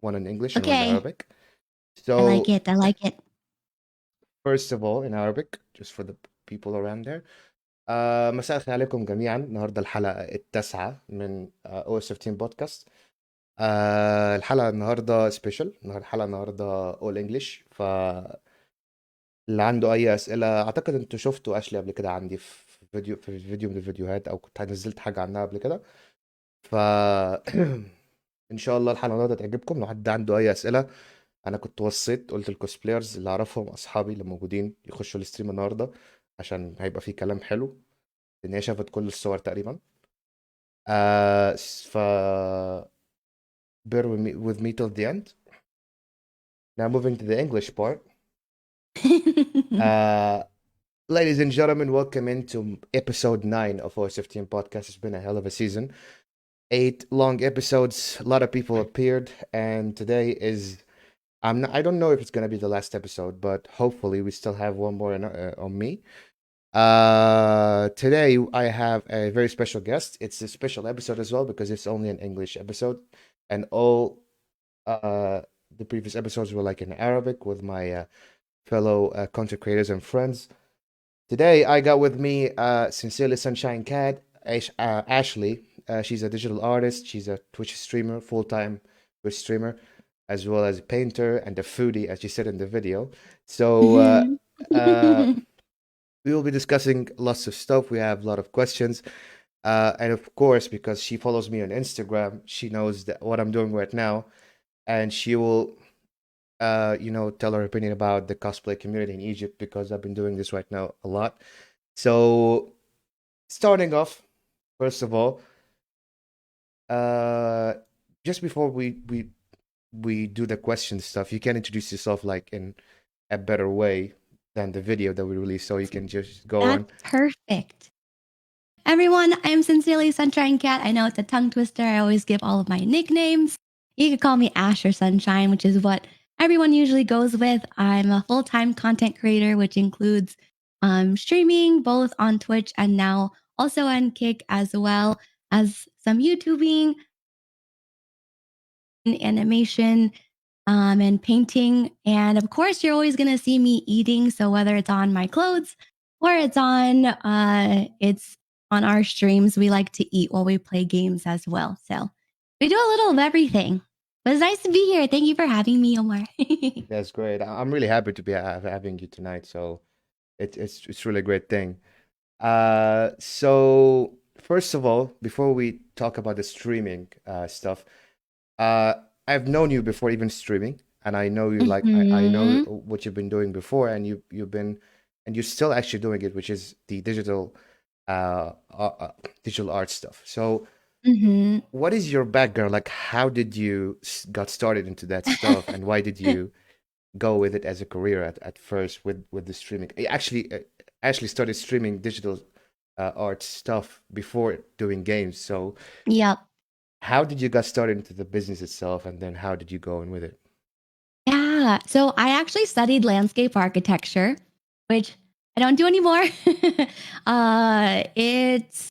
one in English and one in Okay, Arabic. I like So, it. I like it. first of all, in Arabic, just for the people around there. مساء الخير عليكم جميعا. النهارده الحلقة التاسعة من OS15 بودكاست. الحلقة النهارده سبيشال. الحلقة النهارده اول انجلش. اللي عنده اي اسئله، اعتقد انتوا شفتوا اشلي قبل كده عندي في فيديو من الفيديوهات، او كنت نزلت حاجه عنها قبل كده. ف ان شاء الله الحلقه النهارده تعجبكم. لو حد عنده اي اسئله، انا كنت وصيت قلت الكوسبلايرز اللي اعرفهم اصحابي اللي موجودين يخشوا الستريم النهارده، عشان هيبقى فيه كلام حلو، لان هي شافت كل الصور تقريبا. ف bear with me till the end. Now moving to the English part. Uh, Ladies and gentlemen, welcome into episode 9 of OS15 podcast. It's been a hell of a season. 8 long episodes, a lot of people appeared, and today is I don't know if it's gonna be the last episode, but hopefully we still have one more on me. Today I have a very special guest. It's a special episode as well because it's only an English episode, and all the previous episodes were like in Arabic with my fellow content creators and friends. Today, I got with me Sincerely Sunshine Cat, Ashley. She's a digital artist. She's a Twitch streamer, full-time Twitch streamer, as well as a painter and a foodie, as she said in the video. So uh, we will be discussing lots of stuff. We have a lot of questions. And of course, because she follows me on Instagram, she knows what I'm doing right now. And she will tell her opinion about the cosplay community in Egypt because I've been doing this right now a lot. So, starting off, first of all, uh, just before we do the question stuff, you can introduce yourself like in a better way than the video that we released, so you can just go That's on. perfect. Everyone, I'm Sincerely Sunshine Cat. I know it's a tongue twister. I always give all of my nicknames. You could call me Ash or Sunshine, which is what everyone usually goes with. I'm a full time content creator, which includes streaming both on Twitch and now also on Kick, as well as some YouTubing, animation, and painting. And of course, you're always going to see me eating. So whether it's on my clothes or it's on our streams, we like to eat while we play games as well. So we do a little of everything. But it's nice to be here. Thank you for having me, Omar. That's great. I'm really happy to be having you tonight. So it's really a great thing. So first of all, before we talk about the streaming stuff, uh, I've known you before even streaming, and I know you like I know Mm-hmm. what you've been doing before, and you've been and you're still actually doing it, which is the digital art stuff. So Mm-hmm. what is your background? Like, how did you got started into that stuff, and why did you go with it as a career at first with the streaming? I actually started streaming digital art stuff before doing games. So Yep. how did you get started into the business itself, and then how did you go in with it? Yeah. So I actually studied landscape architecture, which I don't do anymore. It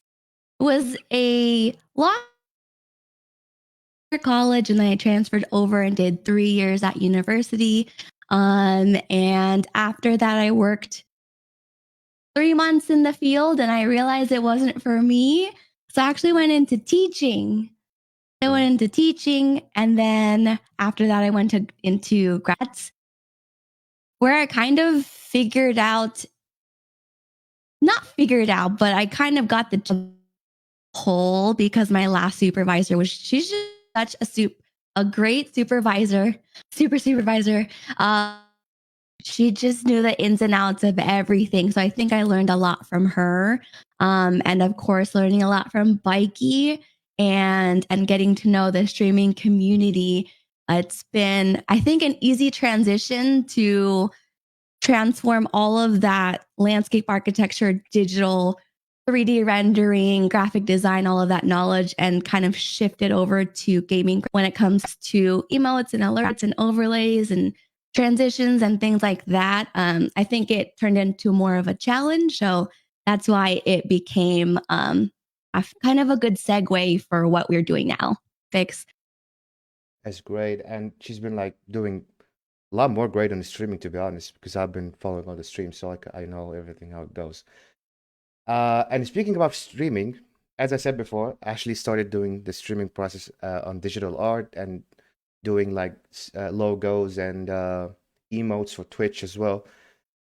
was a lot for college, and then I transferred over and did 3 years at university. And after that, I worked 3 months in the field, and I realized it wasn't for me. So I actually went into teaching. I Mm. went into teaching, and then after that, I went into grads, where I kind of not figured out, but I kind of got the whole because my last supervisor she's just such a great supervisor, super supervisor. She just knew the ins and outs of everything. So I think I learned a lot from her. And of course, learning a lot from Bikey and getting to know the streaming community. It's been, I think, an easy transition to transform all of that landscape architecture, digital 3D rendering, graphic design, all of that knowledge, and kind of shift it over to gaming when it comes to emotes and alerts and overlays and transitions and things like that. I think it turned into more of a challenge. So that's why it became kind of a good segue for what we're doing now. Fix. That's great. And she's been like doing a lot more great on the streaming, to be honest, because I've been following all the streams, so I know everything how it goes. And speaking about streaming, as I said before, Ashley started doing the streaming process on digital art and doing like logos and emotes for Twitch as well.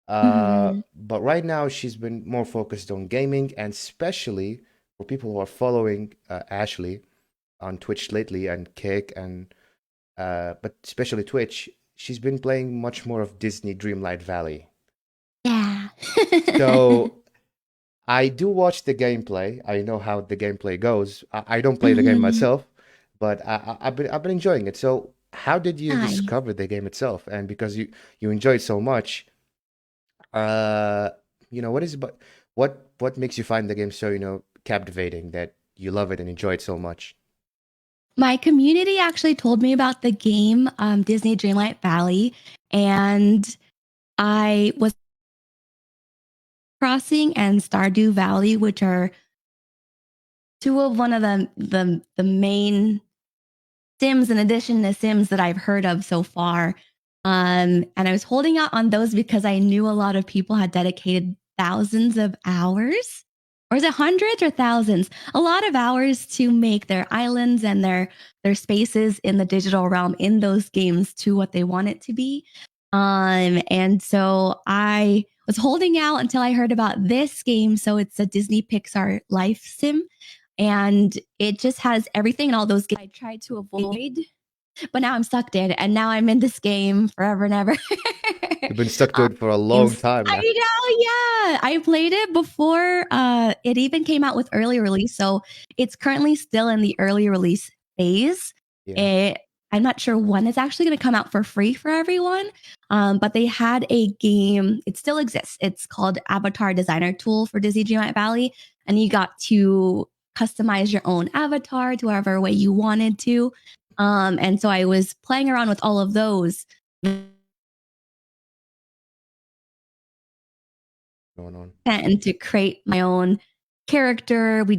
Hmm. But right now she's been more focused on gaming, and especially for people who are following Ashley on Twitch lately and Kick and but especially Twitch, she's been playing much more of Disney Dreamlight Valley. Yeah. So I do watch the gameplay. I know how the gameplay goes. I don't play the game Hmm. myself, but I've been enjoying it. So how did you Nice. discover the game itself? And because you enjoy it so much, uh, what is but what makes you find the game so captivating that you love it and enjoy it so much? My community actually told me about the game Disney Dreamlight Valley, and I was Crossing and Stardew Valley, which are two of one of the main Sims in addition to Sims that I've heard of so far. And I was holding out on those because I knew a lot of people had dedicated thousands of hours, or is it hundreds or thousands? A lot of hours to make their islands and their spaces in the digital realm in those games to what they want it to be. And so I was holding out until I heard about this game. So it's a Disney Pixar life sim, and it just has everything in all those games I tried to avoid, but now I'm stuck in, and now I'm in this game forever and ever. You've been stuck to um, it for a long games. time I now. know, yeah. I played it before it even came out with early release, so it's currently still in the early release phase. Yeah. It, I'm not sure when it's actually going to come out for free for everyone, but they had a game. It still exists. It's called Avatar Designer Tool for Disney Dreamlight Valley, and you got to customize your own avatar to whatever way you wanted to. And so I was playing around with all of those Going on. and to create my own character. We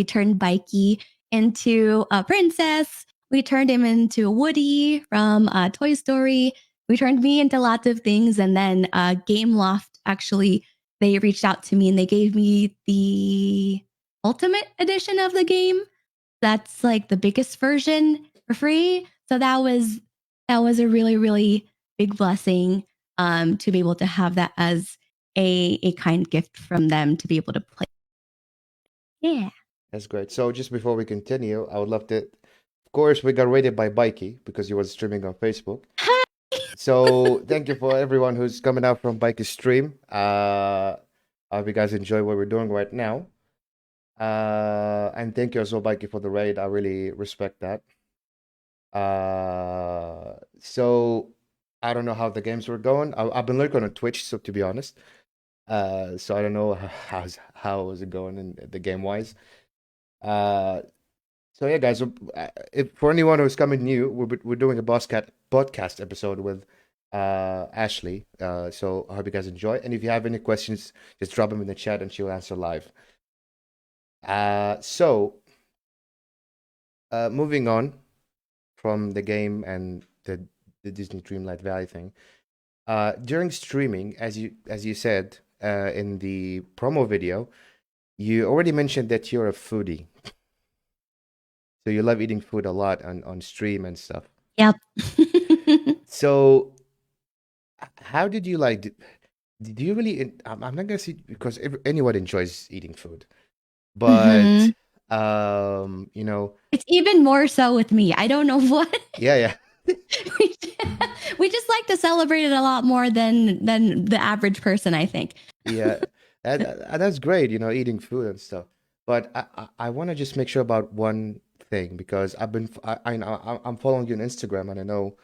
turned Bikey into a princess. We turned him into Woody from Toy Story. We turned me into lots of things. And then Game Loft actually, they reached out to me and they gave me the ultimate edition of the game. That's like the biggest version for free. So that was a really really big blessing to be able to have that as a kind gift from them to be able to play. Yeah. That's great. So just before we continue, I would love to, of course, we got rated by Bikey because he was streaming on Facebook. So thank you for everyone who's coming out from Bikey's stream. I hope you guys enjoy what we're doing right now. And thank you as well, Bikey, for the raid. I really respect that. So I don't know how the games were going. I've been lurking on Twitch, so to be honest. So I don't know how is it going in the game wise. Uh, So yeah, guys, if for anyone who's coming new, we're doing a podcast episode with Ashley. So I hope you guys enjoy. And if you have any questions, just drop them in the chat and she'll answer live. So moving on from the game and the Disney Dreamlight Valley thing. During streaming, as you said in the promo video, you already mentioned that you're a foodie. So you love eating food a lot on stream and stuff. Yep. So how did you like? Do you really? I'm not gonna say because anyone enjoys eating food, but Hmm. um, you know, It's even more so with me. I don't know what. yeah, yeah, we, we just like to celebrate it a lot more than the average person, I think. yeah, and that's great, eating food and stuff. But I want to just make sure about one thing because I'm following you on Instagram and I know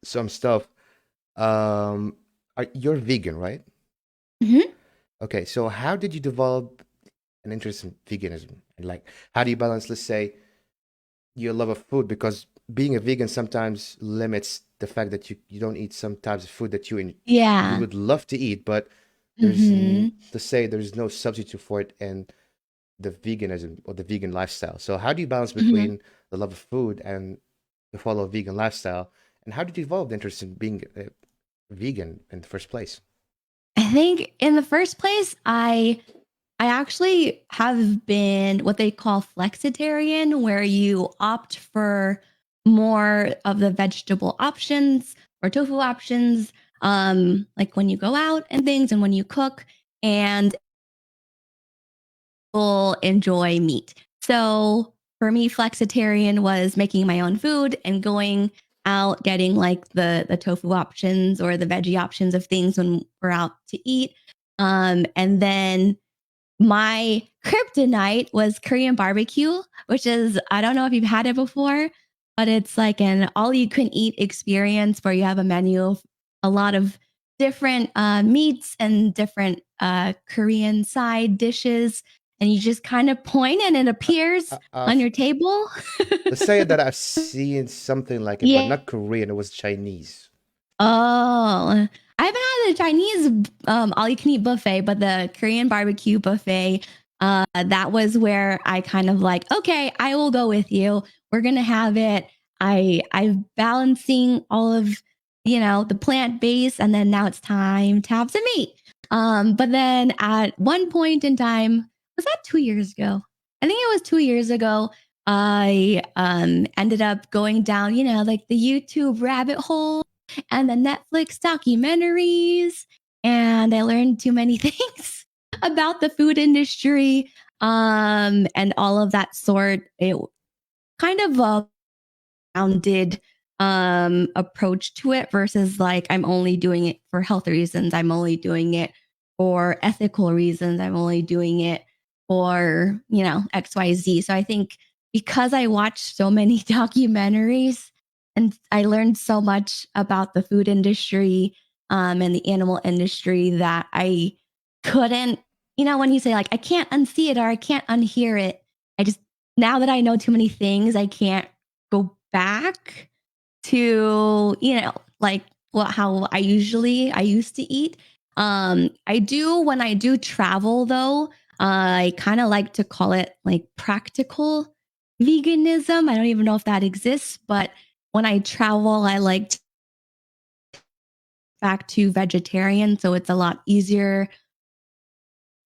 some stuff. You're vegan, right? Hmm. Okay, so how did you develop an interest in veganism? And like, how do you balance, let's say, your love of food? Because being a vegan sometimes limits the fact that you don't eat some types of food that you Yeah. would love to eat, but Hmm. to say there's no substitute for it in the veganism or the vegan lifestyle. So how do you balance Hmm. between the love of food and to follow a vegan lifestyle? And how did you evolve the interest in being vegan in the first place? I think in the first place, I actually have been what they call flexitarian, where you opt for more of the vegetable options or tofu options, like when you go out and things and when you cook, and will enjoy meat. So for me, flexitarian was making my own food and going out getting like the tofu options or the veggie options of things when we're out to eat. And then my kryptonite was Korean barbecue, which is, I don't know if you've had it before, but it's like an all you can eat experience where you have a menu of a lot of different meats and different Korean side dishes. And you just kind of point and it appears on your table. Let's say that I've seen something like it, but Yeah. not Korean. It was Chinese. Oh, I haven't had the Chinese all you can eat buffet, but the Korean barbecue buffet, that was where I kind of like, okay, I will go with you. We're gonna have it. I'm balancing all of the plant base, and then now it's time to have some meat. But then at one point in time, was that 2 years ago? I think it was 2 years ago. I ended up going down, like the YouTube rabbit hole and the Netflix documentaries. And I learned too many things about the food industry and all of that sort. It kind of a rounded approach to it versus like I'm only doing it for health reasons. I'm only doing it for ethical reasons. I'm only doing it for, XYZ. So I think because I watched so many documentaries and I learned so much about the food industry and the animal industry that I couldn't, when you say like, I can't unsee it or I can't unhear it, I just, now that I know too many things, I can't go back to, like how I used to eat. I do when I do travel though, I kind of like to call it like practical veganism. I don't even know if that exists, but when I travel, I like to back to vegetarian. So it's a lot easier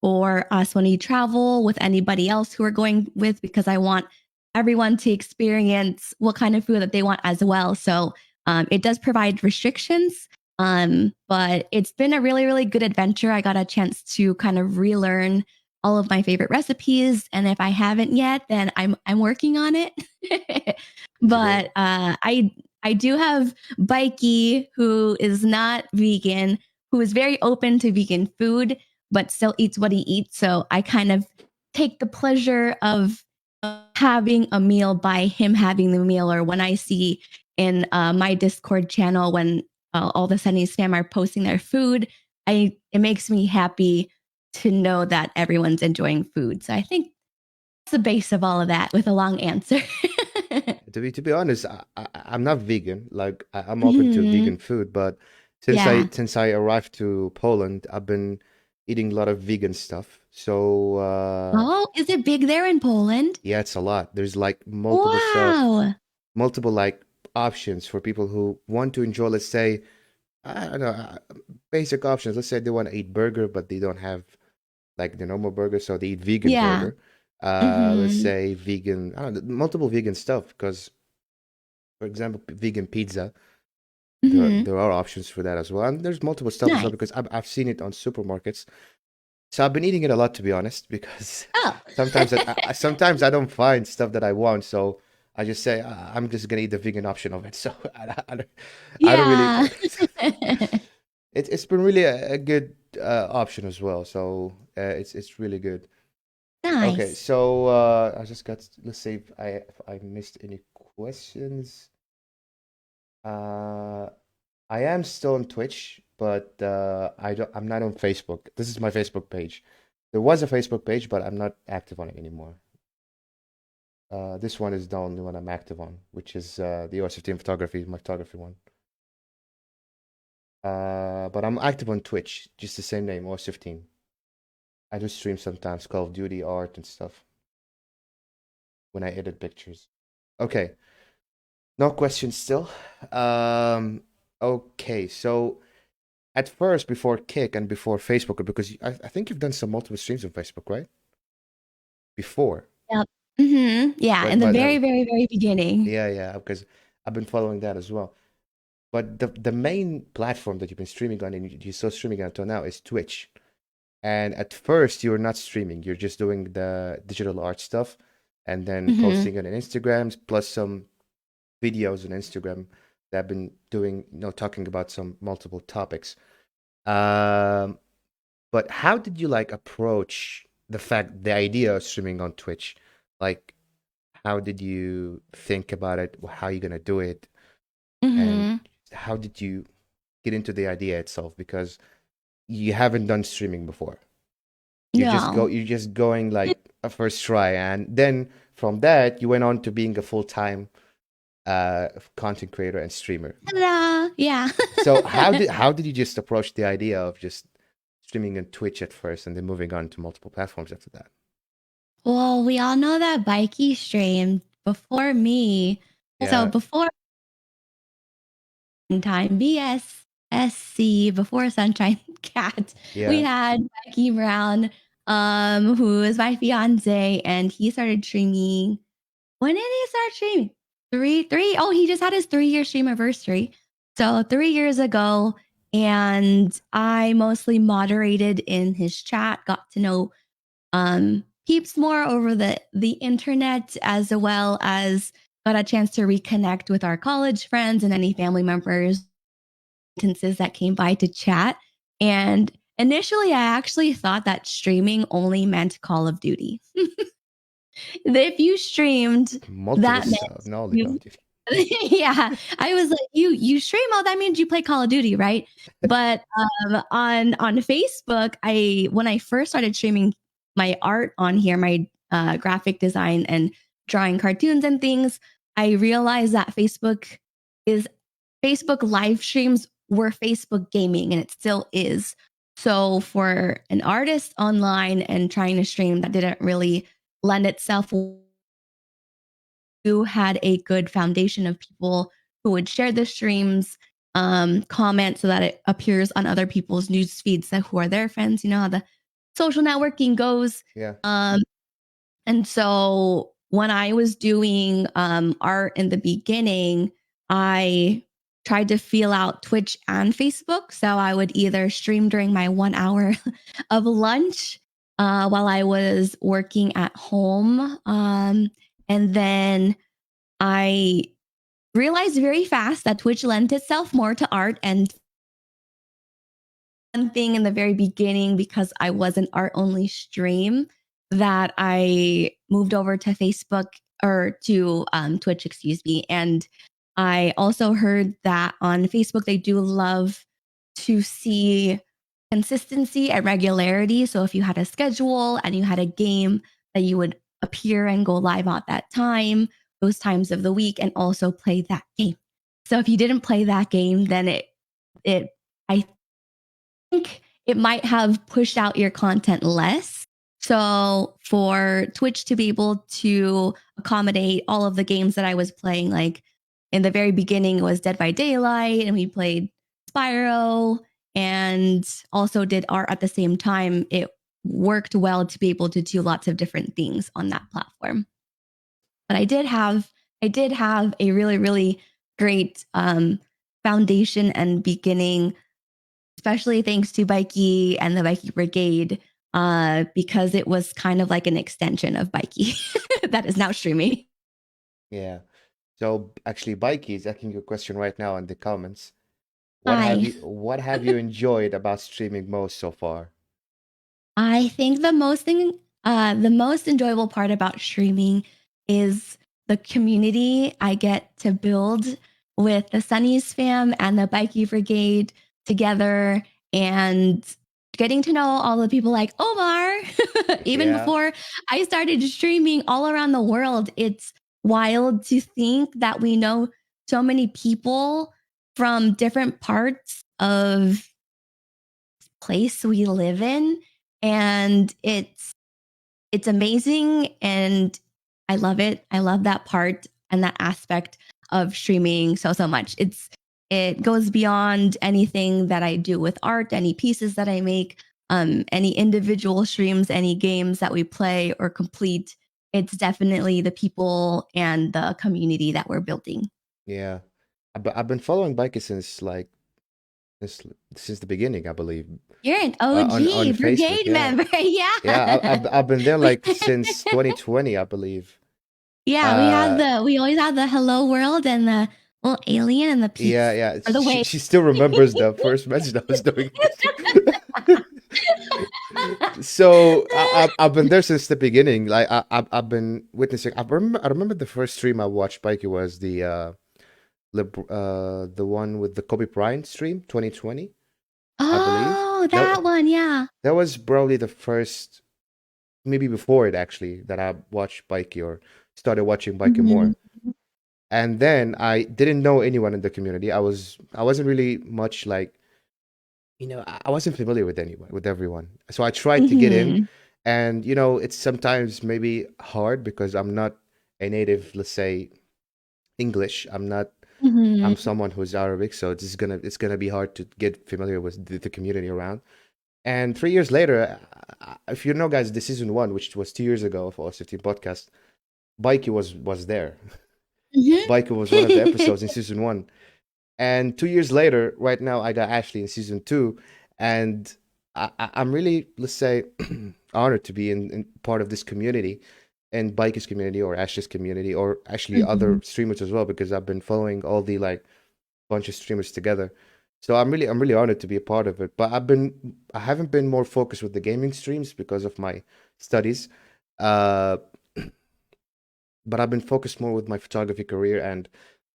for us when we travel with anybody else who we're going with because I want everyone to experience what kind of food that they want as well. So it does provide restrictions, but it's been a really, really good adventure. I got a chance to kind of relearn all of my favorite recipes, and if I haven't yet, then I'm working on it. That's great. But I do have Bikey, who is not vegan, who is very open to vegan food but still eats what he eats. So I kind of take the pleasure of having a meal by him having the meal, or when I see in my Discord channel when all the Sunny's fam are posting their food, it makes me happy to know that everyone's enjoying food. So I think that's the base of all of that with a long answer. To be honest, I'm not vegan. Like I'm open to Mhm. vegan food, but Yeah. since I arrived to Poland, I've been eating a lot of vegan stuff. So Oh, is it big there in Poland? yeah, it's a lot. There's like multiple stuff, Wow. multiple like options for people who want to enjoy, let's say, I don't know, basic options. Let's say they want to eat burger, but they don't have like the normal burger, so they eat vegan Yeah. burger. Let's Hmm. say vegan, I don't know, multiple vegan stuff because, for example, vegan pizza. Hmm. There are options for that as well, and there's multiple stuff as well Nice. because I've seen it on supermarkets. So I've been eating it a lot to be honest, because Oh. sometimes I don't find stuff that I want, so I just say I'm just gonna eat the vegan option of it. So I don't really. Yeah. It's been really a good option as well. So it's really good. Okay, Nice. so I just got. Let's see if I missed any questions. Uh, I am still on Twitch, but I'm not on Facebook. This is my Facebook page. There was a Facebook page, but I'm not active on it anymore. This one is the only one I'm active on, which is the OS15 photography, my photography one. But I'm active on Twitch, just the same name, OS15. I do stream sometimes, Call of Duty, art, and stuff when I edit pictures. Okay, no questions still. Um, okay, so at first, before Kick and before Facebook, because I think you've done some multiple streams on Facebook, right? Before, Yep. Yeah, in but the but very, very, very beginning. yeah, because I've been following that as well. But the main platform that you've been streaming on and you're still streaming on until now is Twitch. And at first, you're not streaming; you're just doing the digital art stuff, and then hmm posting it on Instagrams, plus some videos on Instagram that have been doing, talking about some multiple topics. Um, but how did you like approach the idea of streaming on Twitch? Like, how did you think about it? How are you gonna do it? And hmm how did you get into the idea itself? Because you haven't done streaming before. No. You're just going like a first try, and then from that you went on to being a full-time content creator and streamer. Ta-da! Yeah. So how did you just approach the idea of just streaming on Twitch at first and then moving on to multiple platforms after that? Well, we all know that Bikey streamed before me. So Yeah, before time, BSSC, before Sunshine Cat, we yeah, had Becky Brown, who is my fiance, and he started streaming. When did he start streaming? Three. Oh, he just had his 3 year stream anniversary. So 3 years ago. And I mostly moderated in his chat, got to know peeps more over the internet, as well as got a chance to reconnect with our college friends and any family members instances that came by to chat. And initially, I actually thought that streaming only meant Call of Duty. If you streamed, multiple that meant stuff, not only Call you of Duty. yeah, I was like, you stream, oh, that means you play Call of Duty, right? But on Facebook, I when I first started streaming my art on here, my graphic design and drawing cartoons and things, I realized that is Facebook live streams were Facebook gaming, and it still is. So for an artist online and trying to stream, that didn't really lend itself. You had a good foundation of people who would share the streams, comment so that it appears on other people's news feeds that who are their friends. You know how the social networking goes. Yeah, Um, and so when I was doing art in the beginning, I tried to feel out Twitch and Facebook. So I would either stream during my 1 hour of lunch while I was working at home. And then I realized very fast that Twitch lent itself more to art. And one thing in the very beginning, because I was an art only stream, that I moved over to Facebook or to Twitch, excuse me. And I also heard that on Facebook, they do love to see consistency and regularity. So if you had a schedule and you had a game that you would appear and go live at that time, those times of the week, and also play that game. So if you didn't play that game, then it I think it might have pushed out your content less. So for Twitch to be able to accommodate all of the games that I was playing, like in the very beginning, it was Dead by Daylight, and we played Spyro and also did art at the same time. It worked well to be able to do lots of different things on that platform. But I did have a really, really great foundation and beginning, especially thanks to Bikey and the Bikey Brigade, because it was kind of like an extension of Bikey that is now streaming. yeah. So actually, Bikey is asking you a question right now in the comments. Hi. What have you enjoyed about streaming most so far? I think the most enjoyable part about streaming is the community I get to build with the Sunnies fam and the Bikey Brigade together, and getting to know all the people like Omar. Even Yeah, before I started streaming all around the world, it's wild to think that we know so many people from different parts of place we live in, and it's amazing, and I love it. I love that part. and that aspect of streaming so much. It goes beyond anything that I do with art, any pieces that I make, any individual streams, any games that we play or complete. It's definitely the people and the community that we're building. Yeah. I've been following Bikey since the beginning, I believe. You're an On OG Facebook, brigade yeah. member. Yeah, Yeah. I've been there like since 2020, I believe. Yeah, Uh, we always had the hello world and the little alien and the yeah, peace yeah. or the She way. she still remembers the first message I was doing this. So I've been there since the beginning. Like I've been witnessing. I remember the first stream I watched Bikey was the one with the Kobe Bryant stream 2020, I believe. Oh, that one, yeah. That was probably the first, maybe before it actually, that I watched Bikey or started watching Bikey Mhm. more. And then I didn't know anyone in the community. I wasn't really much like, I wasn't familiar with anyone, with everyone. So I tried to get in, Mhm. and it's sometimes maybe hard because I'm not a native, let's say, English. I'm Mhm. someone who's Arabic, so it's gonna be hard to get familiar with the community around. And 3 years later, if you know, guys, the season one, which was 2 years ago of OS15 podcast, Bikey was there. Mhm. Bikey was one of the episodes in season one. And 2 years later, right now, I got Ashley in season two, and I'm really, let's say, honored to be in part of this community, and Bikey's community or Ashley's community, or actually other Mhm. streamers as well, because I've been following all the like bunch of streamers together. So I'm really honored to be a part of it. But I haven't been more focused with the gaming streams because of my studies. Uh, but I've been focused more with my photography career, and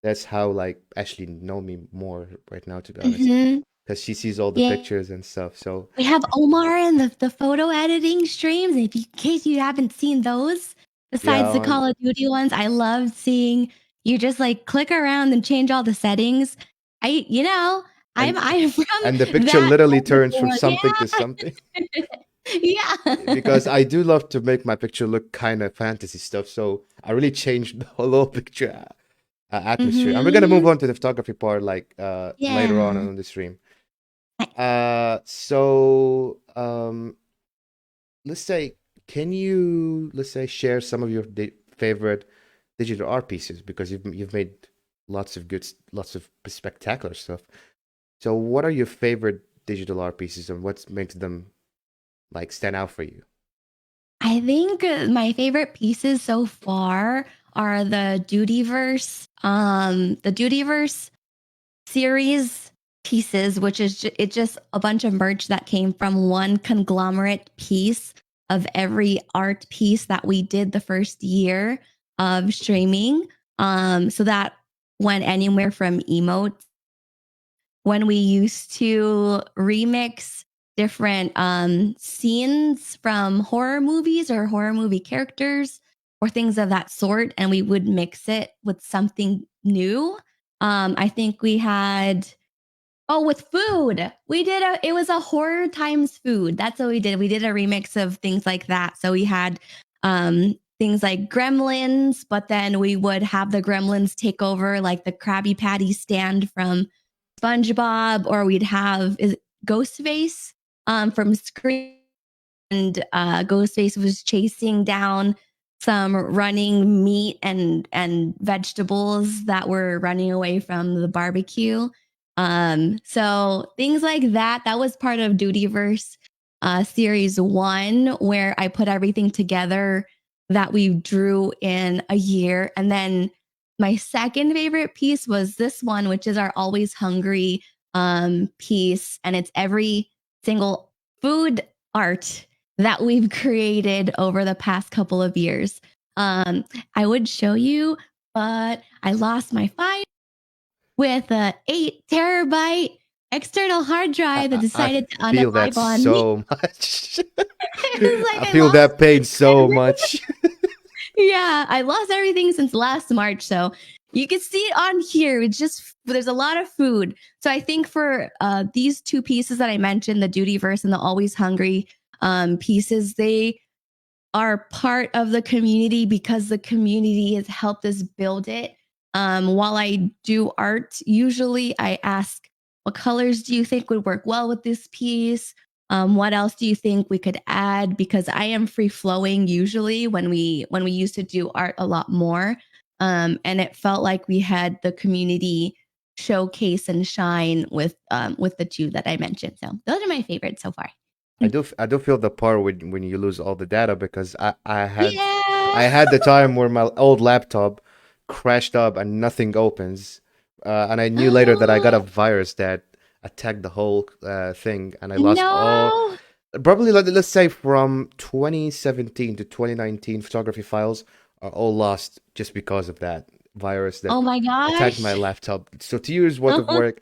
that's how like Ashley know me more right now, to be honest, Mhm. because she sees all the Yeah. pictures and stuff. So We have Omar and the photo editing streams. If in case you haven't seen those, yeah, besides the Call of Duty ones, I love seeing you just like click around and change all the settings. I, you know, and I'm from and the picture that literally part of turns the from world. something to something. Yeah. Because Yeah. I do love to make my picture look kind of fantasy stuff. So I really changed the whole picture atmosphere. And we're gonna move Mhm. on to the photography part like later Yeah. on the stream. Nice. So let's say, can you, let's say, share some of your favorite digital art pieces, because you've made lots of spectacular stuff. So what are your favorite digital art pieces, and what makes them like stand out for you? I think my favorite pieces so far are the Dutyverse series pieces, which is it's just a bunch of merch that came from one conglomerate piece of every art piece that we did the first year of streaming. So that went anywhere from emotes when we used to remix different scenes from horror movies or horror movie characters or things of that sort, and we would mix it with something new. I think we had with food. It was a horror times food. That's what we did. We did a remix of things like that. So we had things like gremlins, but then we would have the gremlins take over like the Krabby Patty stand from SpongeBob, or we'd have Ghostface from Scream, and Ghostface was chasing down some running meat and vegetables that were running away from the barbecue. So things like that. That was part of Dutyverse series one, where I put everything together that we drew in a year. And then my second favorite piece was this one, which is our Always Hungry piece. And it's every single food art that we've created over the past couple of years. I would show you, but I lost my file with a 8 terabyte external hard drive that I decided to feel that unalive on me. so much. It's like I I feel lost that pain so much. yeah, I lost everything since last March. So you can see it on here. It's just, there's a lot of food. So I think for these two pieces that I mentioned, the Dutyverse and the Always Hungry pieces, they are part of the community because the community has helped us build it. While I do art, usually I ask, what colors do you think would work well with this piece? What else do you think we could add? Because I am free flowing usually when we used to do art a lot more, and it felt like we had the community showcase and shine with the two that I mentioned. So those are my favorites so far. I do feel the part when you lose all the data because I Yeah. had the time where my old laptop crashed up and nothing opens, and I knew later that I got a Oh, virus that attacked the whole thing, and I lost all. no. Probably let's say from 2017 to 2019 photography files are all lost just because of that virus that Oh my attacked my gosh. laptop. So 2 years worth of work,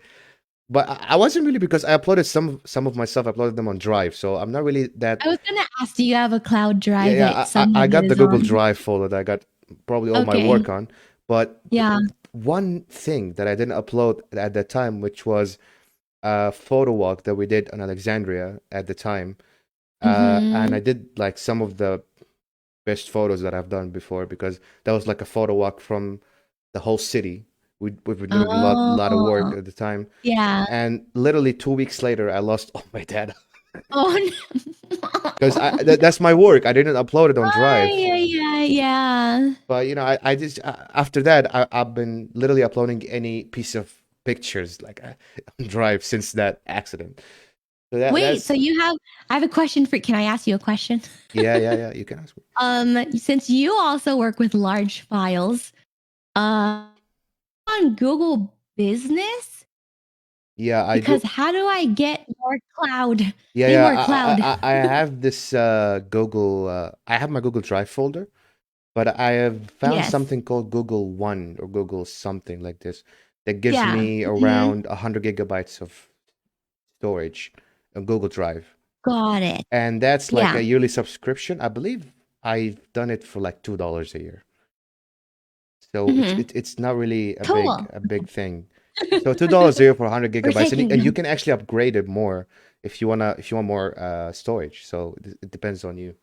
but I wasn't really because I uploaded some of my stuff. I uploaded them on Drive, so I'm not really that. I was gonna ask, do you have a cloud Yeah, drive that yeah. some I of it got the is Google on? Drive folder that I got probably all my Okay. work on, but Yeah. one thing that I didn't upload at that time, which was a photo walk that we did on Alexandria at the time, and I Mm-hmm. did like some of the best photos that I've done before because that was like a photo walk from the whole city. We've been doing a lot of work Oh, at the time, yeah. and literally 2 weeks later, I lost all my data Oh because no. that's my work. I didn't upload it on Drive. Yeah, yeah, yeah. But I just after that, I've been literally uploading any piece of pictures like on Drive since that accident. So Wait, that's so I have a question for, can I ask you a question? yeah. You can ask me. Since you also work with large files, on Google Business, Yeah, I because do. how do I get more cloud? I Yeah, need yeah. more cloud. I have this Google. I have my Google Drive folder, but I have found Yes. something called Google One or Google something like this that gives Yeah. me Mhm. around 100 GB of storage on Google Drive. Got it. And that's like Yeah. a yearly subscription. I believe I've done it for like $2 a year. So Mhm. it's not really a Cool. big thing. So $2 a year for 100 We're gigabytes, and taking you notes. can actually upgrade it more if you want more storage. So it depends on you.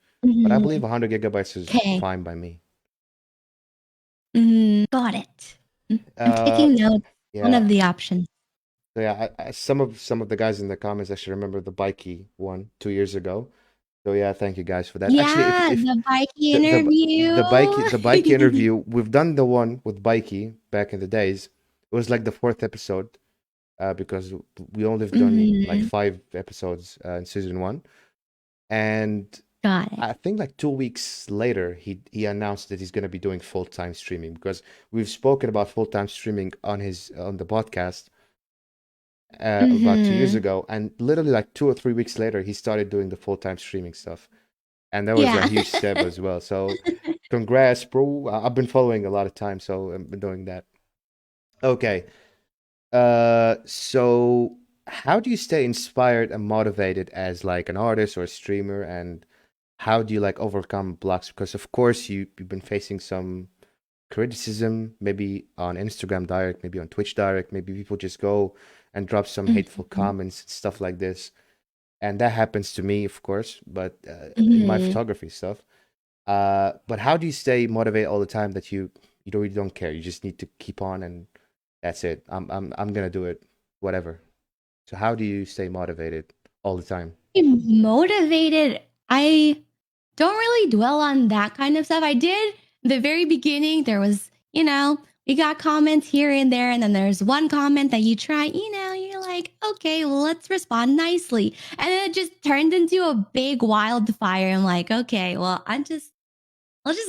But I believe Mhm. 100 gigabytes is Okay. fine by me. Got it. I'm Uh, taking notes. One yeah. of the options. So yeah, some of the guys in the comments actually remember the Bikey one 2 years ago. So yeah, thank you guys for that. Actually, Yeah, if the Vikey the interview. the Bikey interview, we've done the one with Bikey back in the days. It was like the fourth episode, because we only have done like Mhm. 5 episodes in season one, and Got it. I think like 2 weeks later, he announced that he's going to be doing full-time streaming because we've spoken about full-time streaming on the podcast about 2 years Mhm. ago, and literally like 2 or 3 weeks later, he started doing the full-time streaming stuff, and that was a Yeah. huge step as well. So, congrats, bro! I've been following a lot of time, so I've been doing that. Okay, so how do you stay inspired and motivated as like an artist or a streamer, and how do you like overcome blocks? Because of course you've been facing some criticism, maybe on Instagram direct, maybe on Twitch direct, maybe people just go and drop some hateful Mhm. comments and stuff like this. And that happens to me, of course, but in my Mhm. photography stuff. But how do you stay motivated all the time that you really don't care? You just need to keep on and that's it. I'm gonna do it, whatever. So how do you stay motivated all the time? Motivated. I don't really dwell on that kind of stuff. I did the very beginning. There was, we got comments here and there, and then there's one comment that you try, you're like, okay, well, let's respond nicely. And then it just turned into a big wildfire. I'm like, okay, well, I'll just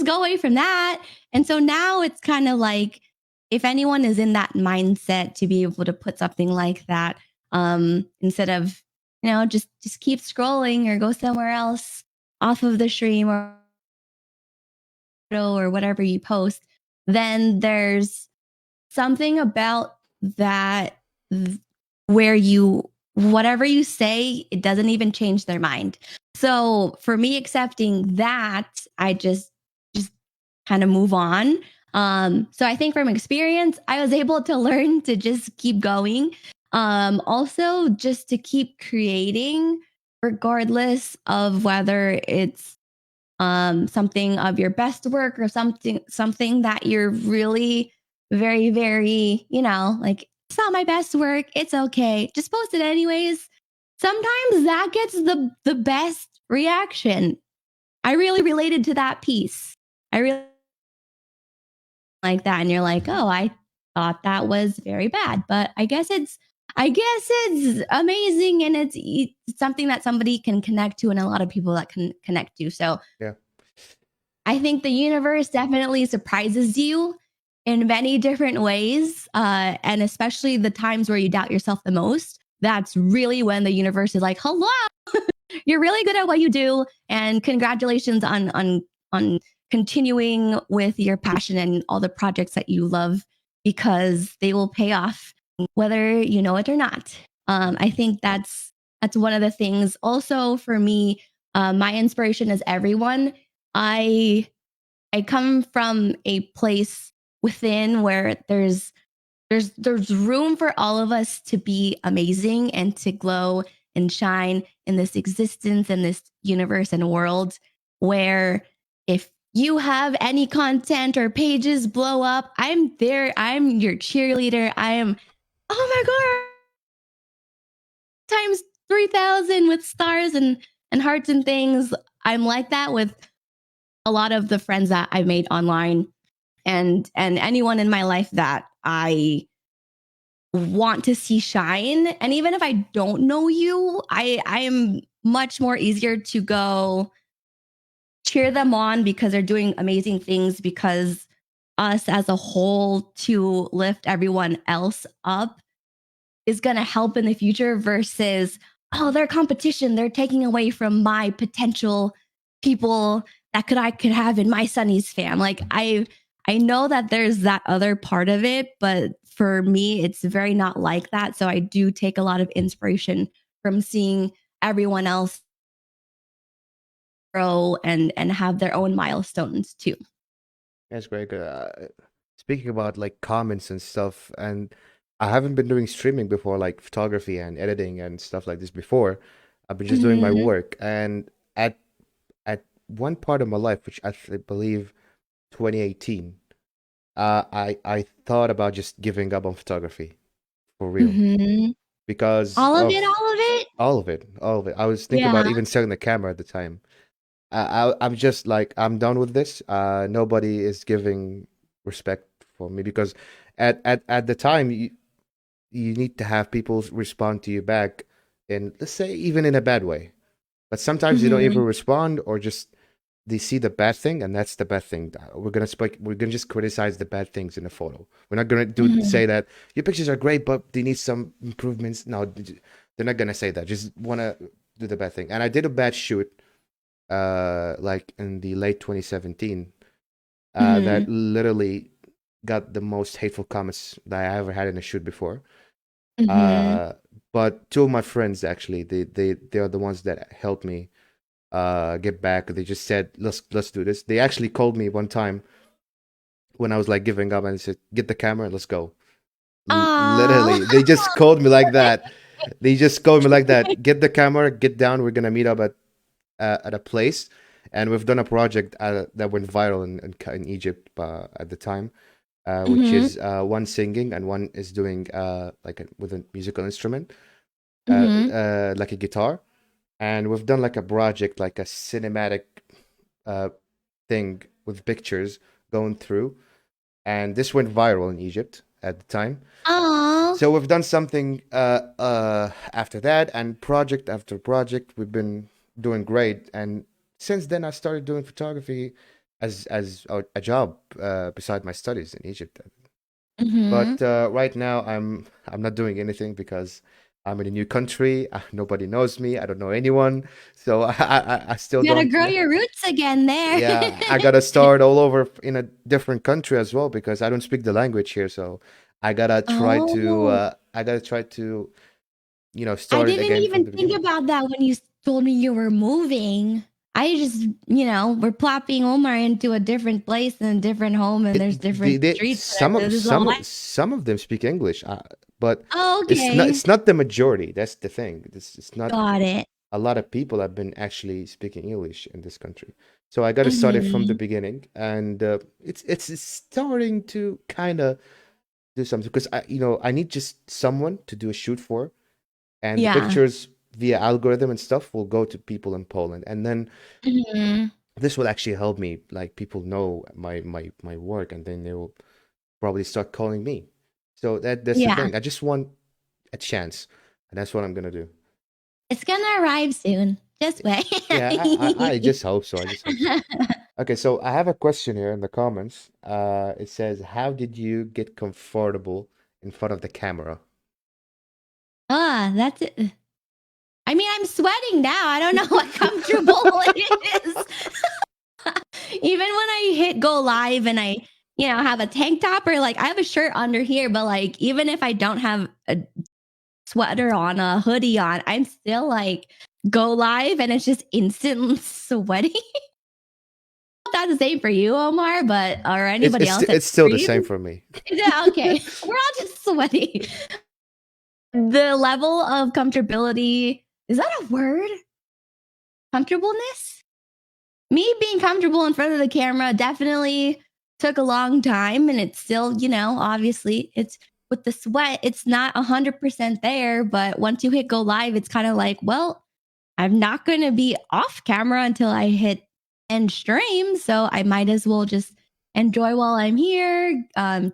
go away from that. And so now it's kind of like, if anyone is in that mindset to be able to put something like that, instead of, just keep scrolling or go somewhere else off of the stream or whatever you post, then there's something about that where whatever you say, it doesn't even change their mind. So for me accepting that, I just kind of move on. So I think from experience, I was able to learn to just keep going. Also just to keep creating regardless of whether it's something of your best work or something that you're really very, very, like, it's not my best work. It's okay. Just post it anyways. Sometimes that gets the best reaction. I really related to that piece. I really like that. And you're like, oh, I thought that was very bad, but I guess it's amazing, and it's something that somebody can connect to, and a lot of people that can connect to. So Yeah. I think the universe definitely surprises you in many different ways, and especially the times where you doubt yourself the most. That's really when the universe is like, "Hello, you're really good at what you do, and congratulations on continuing with your passion and all the projects that you love, because they will pay off whether you know it or not." I think that's one of the things. Also, for me, my inspiration is everyone. I i come from a place within where there's room for all of us to be amazing and to glow and shine in this existence and this universe and world, where if you have any content or pages blow up, I'm there. I'm your cheerleader. I am, oh my God, times 3,000 with stars and hearts and things. I'm like that with a lot of the friends that I've made online, and anyone in my life that I want to see shine. And even if I don't know you, I am much more easier to go cheer them on because they're doing amazing things, because us as a whole to lift everyone else up is going to help in the future, versus, oh, their competition, they're taking away from my potential people that I could have in my Sunny's fam. Like, I know that there's that other part of it, but for me it's very not like that. So I do take a lot of inspiration from seeing everyone else grow and have their own milestones too. That's great. Speaking about like comments and stuff, and I haven't been doing streaming before, like photography and editing and stuff like this before. I've been just doing my Mm-hmm. work, and at one part of my life, which I believe 2018, I thought about just giving up on photography for real Mm-hmm. because All of it, of all of it. all of it, all of it. I was thinking about Yeah. even selling the camera at the time. I'm just like, I'm done with this. Nobody is giving respect for me because at the time you need to have people respond to you back in, let's say, even in a bad way. But sometimes they don't Mm-hmm. even respond, or just they see the bad thing, and that's the bad thing. We're gonna just criticize the bad things in the photo. We're not gonna Mm-hmm. say that your pictures are great, but they need some improvements. No, they're not gonna say that. Just wanna do the bad thing. And I did a bad shoot like in the late 2017, that Mm-hmm. literally got the most hateful comments that I ever had in a shoot before. Mm-hmm. Uh, but two of my friends actually, they are the ones that helped me get back. They just said, let's do this. They actually called me one time when I was like giving up, and said, get the camera, let's go. Oh. Literally, they just called me like that. They just called me like that. Get the camera, get down. We're gonna meet up at a place, and we've done a project that went viral in Egypt at the time, which Mm-hmm. is one singing and one is doing with a musical instrument, Mm-hmm. like a guitar. And we've done like a project, like a cinematic uh, thing with pictures going through, and this went viral in Egypt at the time. Oh. So we've done something after that, and project after project, we've been doing great. And since then, I started doing photography as a job beside my studies in Egypt. Mm-hmm. But right now, I'm not doing anything because I'm in a new country. Nobody knows me. I don't know anyone, so I still You gotta don't. grow your roots again there. Yeah, I gotta start all over in a different country as well because I don't speak the language here. So Oh. I gotta try to I start it didn't again from even the think beginning. about that when you told me you were moving. I just, we're plopping Omar into a different place and a different home, and there's different streets and everything. This is all I. Some of them speak English, but Oh, okay. it's not the majority. That's the thing. It's not Got it. a lot of people have been actually speaking English in this country. So I got to start it from the Mhm. beginning, and it's starting to kind of do something because I need just someone to do a shoot for, and the Yeah. pictures via algorithm and stuff will go to people in Poland, and then Mhm. this will actually help me. Like people know my work, and then they will probably start calling me. So that's the Yeah. thing. I just want a chance, and that's what I'm gonna do. It's gonna arrive soon. Just wait. Yeah, I just hope so. I just hope so. Okay, so I have a question here in the comments. It says, "How did you get comfortable in front of the camera?" That's it. I mean, I'm sweating now. I don't know what comfortable it is. Even when I hit go live and I, have a tank top or like I have a shirt under here, but like even if I don't have a sweater on, a hoodie on, I'm still like go live and it's just instant sweaty. That's the same for you, Omar, but or It's anybody it's else st- that it's still the streams. same for me. Yeah, okay. We're all just sweaty. The level of comfortability, is that a word? Comfortableness? Me being comfortable in front of the camera definitely took a long time and it's still, obviously it's with the sweat, it's not 100% there, but once you hit go live, it's kind of like, well, I'm not going to be off camera until I hit end stream, so I might as well just enjoy while I'm here,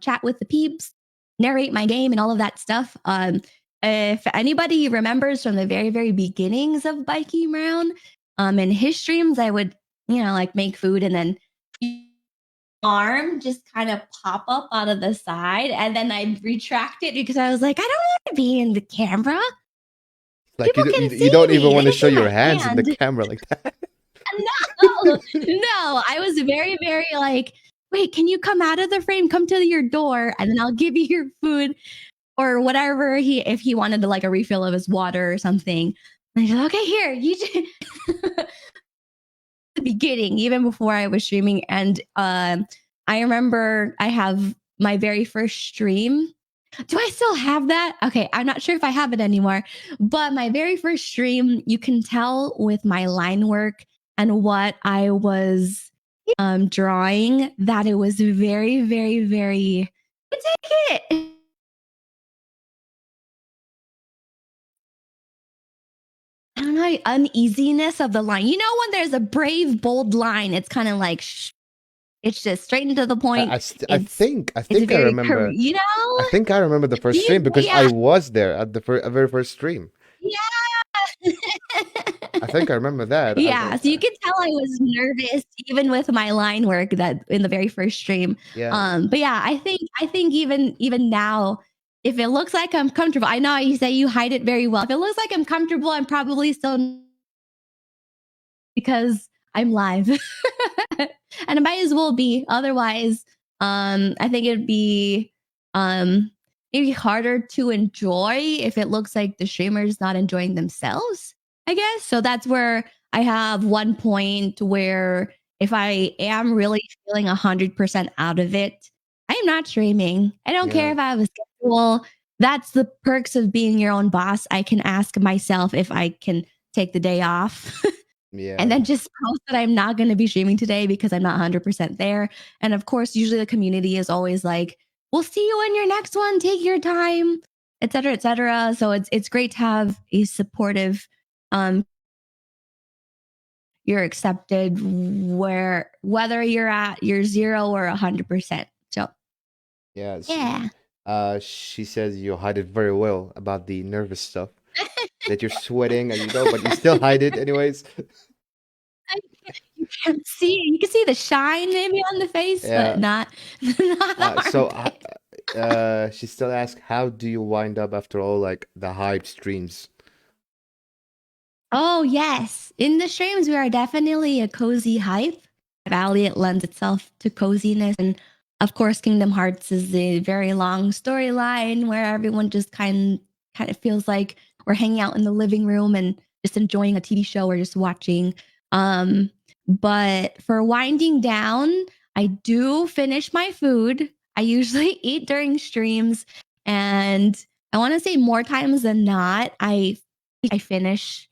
chat with the peeps, narrate my game and all of that stuff. If anybody remembers from the very, very beginnings of biking around, in his streams, I would like make food and then arm just kind of pop up out of the side and then I'd retract it because I was like, I don't want to be in the camera. Like People you don't can you, you see don't even me. They want to can show see your my hands in the hand. camera like that. No, no. I was very, very like, wait, can you come out of the frame? Come to your door and then I'll give you your food or whatever if he wanted to like a refill of his water or something. And he's like, okay, here, you the beginning, even before I was streaming. And I remember I have my very first stream. Do I still have that? Okay, I'm not sure if I have it anymore. But my very first stream, you can tell with my line work and what I was drawing that it was very, very, very. Take it. I don't know, uneasiness of the line. You know, when there's a brave, bold line, it's kind of like it's just straight and to the I, I, point. st- I It's think I it's think I very remember. I know. think I remember the Do first stream you? because I Yeah, was there at the very first stream. yeah. I think I remember that. Yeah, so you could tell I was nervous even with my line work that in the very first stream. Yeah, But yeah, I think even now, if it looks like I'm comfortable, I know you say you hide it very well. If it looks like I'm comfortable, I'm probably still because I'm live. And it might as well be. Otherwise, I think it'd be maybe harder to enjoy if it looks like the streamer's not enjoying themselves, I guess. So that's where I have one point where if I am really feeling 100% out of it, I am not streaming. I don't care yeah, if I have a schedule. That's the perks of being your own boss. I can ask myself if I can take the day off and yeah, then just post that I'm not going to be streaming today because I'm not 100% there. And of course, usually the community is always like, "We'll see you in your next one. Take your time, etc., etc." So it's great to have a supportive. Um, you're accepted where whether you're at your 0 or 100%. So yeah. yeah. She says you hide it very well about the nervous stuff that you're sweating and but you still hide it anyways. You can see you can see the shine maybe on the face, but Yeah. not not the So armpit. she still asks, how do you wind up after all like the hype streams? Oh, yes. In the streams, we are definitely a cozy hype. Valiant lends itself to coziness. And of course, Kingdom Hearts is a very long storyline where everyone just kind of feels like we're hanging out in the living room and just enjoying a TV show or just watching. Um, but for winding down, I do finish my food. I usually eat during streams, and I want to say more times than not, I finish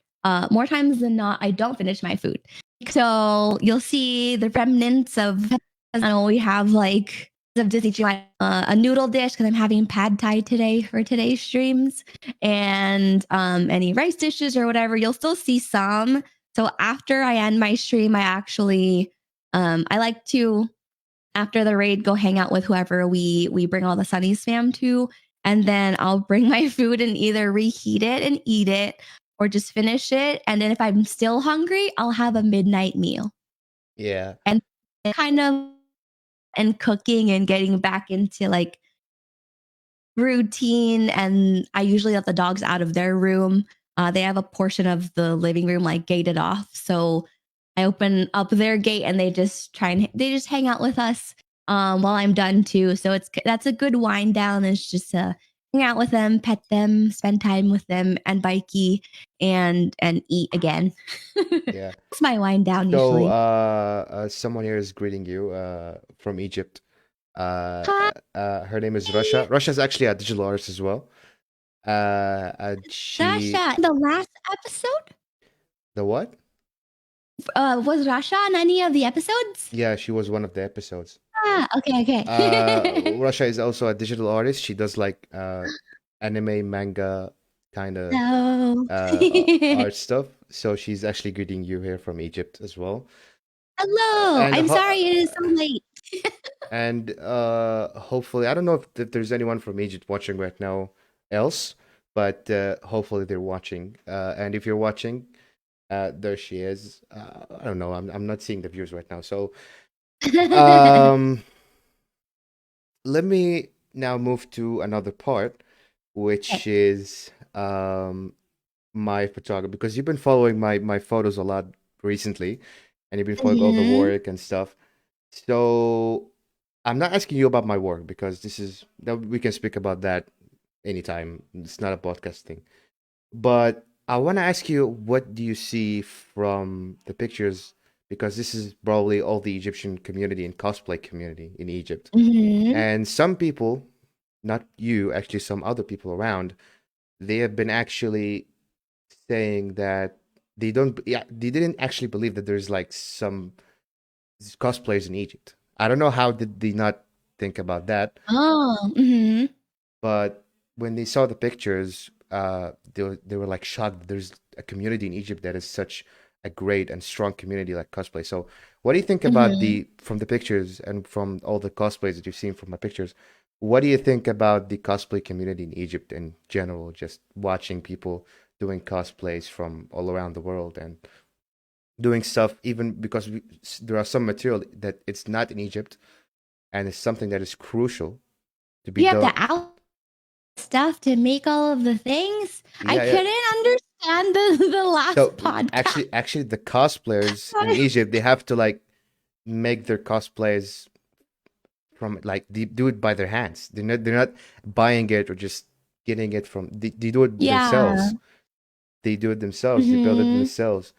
more times than not, I don't finish my food. So you'll see the remnants of, I know we have like of Disney a noodle dish because I'm having pad thai today for today's streams, and any rice dishes or whatever. You'll still see some. So after I end my stream, I actually I like to, after the raid, go hang out with whoever we bring all the Sunnies fam to, and then I'll bring my food and either reheat it and eat it or just finish it. And then if I'm still hungry, I'll have a midnight meal. Yeah. And kind of and cooking and getting back into like routine. And I usually let the dogs out of their room. They have a portion of the living room like gated off, so I open up their gate and they just hang out with us while I'm done too. So that's a good wind down. Is just to hang out with them, pet them, spend time with them, and bikey and eat again. Yeah. It's my wind down So, usually. someone here is greeting you, from Egypt. Hi, Her name is Russia. Russia's actually a digital artist as well. And she, Rasha. The last episode the what? was Rasha on any of the episodes? Yeah, she was one of the episodes. Ah, okay, okay. Russia is also a digital artist. She does like anime, manga kind of Hello. art stuff. So she's actually greeting you here from Egypt as well. Hello. And I'm ho sorry it is so late. and hopefully, I don't know if there's anyone from Egypt watching right now else, but hopefully they're watching. And if you're watching, there she is. I don't know. I'm not seeing the views right now. So um, let me now move to another part, which Okay. is my photography, because you've been following my photos a lot recently, and you've been following all the Mhm. work and stuff. So I'm not asking you about my work because that we can speak about that anytime. It's not a podcast thing. But I want to ask you, what do you see from the pictures? Because this is probably all the Egyptian community and cosplay community in Egypt. Mhm. And some people, not you, actually some other people around, they have been actually saying that they didn't actually believe that there's like some cosplayers in Egypt. I don't know how did they not think about that, Oh, mhm. but when they saw the pictures, they were like shocked that there's a community in Egypt that is such a great and strong community like cosplay. So, what do you think about Mhm. the from the pictures and from all the cosplays that you've seen from my pictures? What do you think about the cosplay community in Egypt in general? Just watching people doing cosplays from all around the world and doing stuff, even because there are some material that it's not in Egypt and it's something that is crucial to be You have to done. out stuff to make all of the things. I Yeah, yeah. couldn't understand the So last podcast. actually, the cosplayers in Egypt, they have to like make their cosplays from like they do it by their hands. They're not buying it or just getting it from. They do it Yeah. themselves. They do it themselves. They build it Mhm. themselves.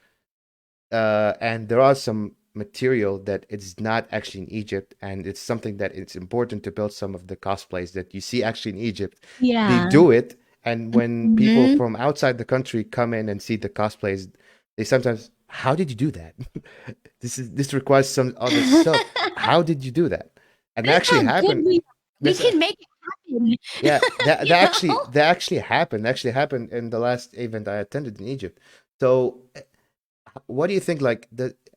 And there are some material that it's not actually in Egypt, and it's something that it's important to build some of the cosplays that you see actually in Egypt. They Yeah. do it, and when people Mhm. from outside the country come in and see the cosplays, they sometimes, how did you do that? This requires some other stuff. How did you do that? And that Look actually how good happened. we This can make it happen. yeah, that You that actually know? that actually happened. Actually happened in the last event I attended in Egypt. So what do you think, like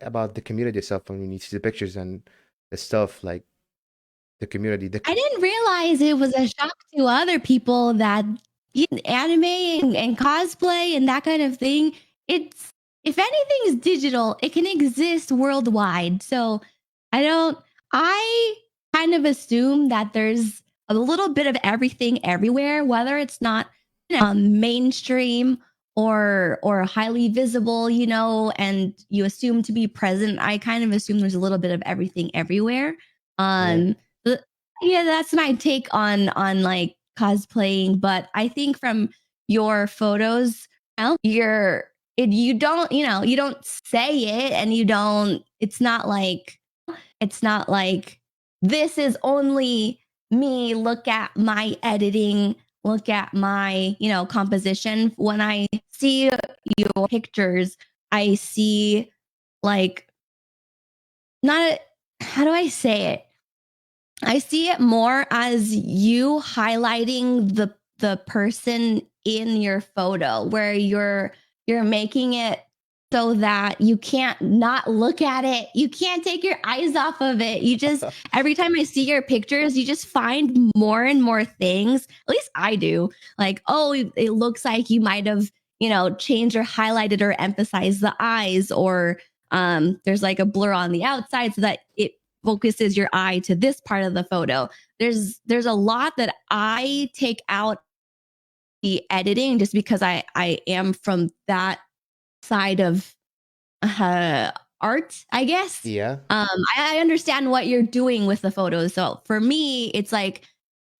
about the community itself when you see the pictures and the stuff, like the community? I didn't realize it was a shock to other people that anime and cosplay and that kind of thing. It's, if anything is digital, it can exist worldwide. So I don't, I kind of assume that there's a little bit of everything everywhere, whether it's not, mainstream or highly visible, and you assume to be present. I kind of assume there's a little bit of everything everywhere. Yeah, Um, yeah, that's my take on like cosplaying. But I think from your photos, you're you don't, you don't say it, and you don't, it's not like this is only me, look at my editing, look at my, composition. When I see your pictures, I see like not how do I say it? I see it more as you highlighting the person in your photo where you're making it so that you can't not look at it. You can't take your eyes off of it. You just every time I see your pictures, you just find more and more things. At least I do. Like, oh, it looks like you might have, changed or highlighted or emphasized the eyes, or there's like a blur on the outside so that it focuses your eye to this part of the photo. There's a lot that I take out the editing just because I am from that side of art, I guess. Yeah. I understand what you're doing with the photos. So for me, it's like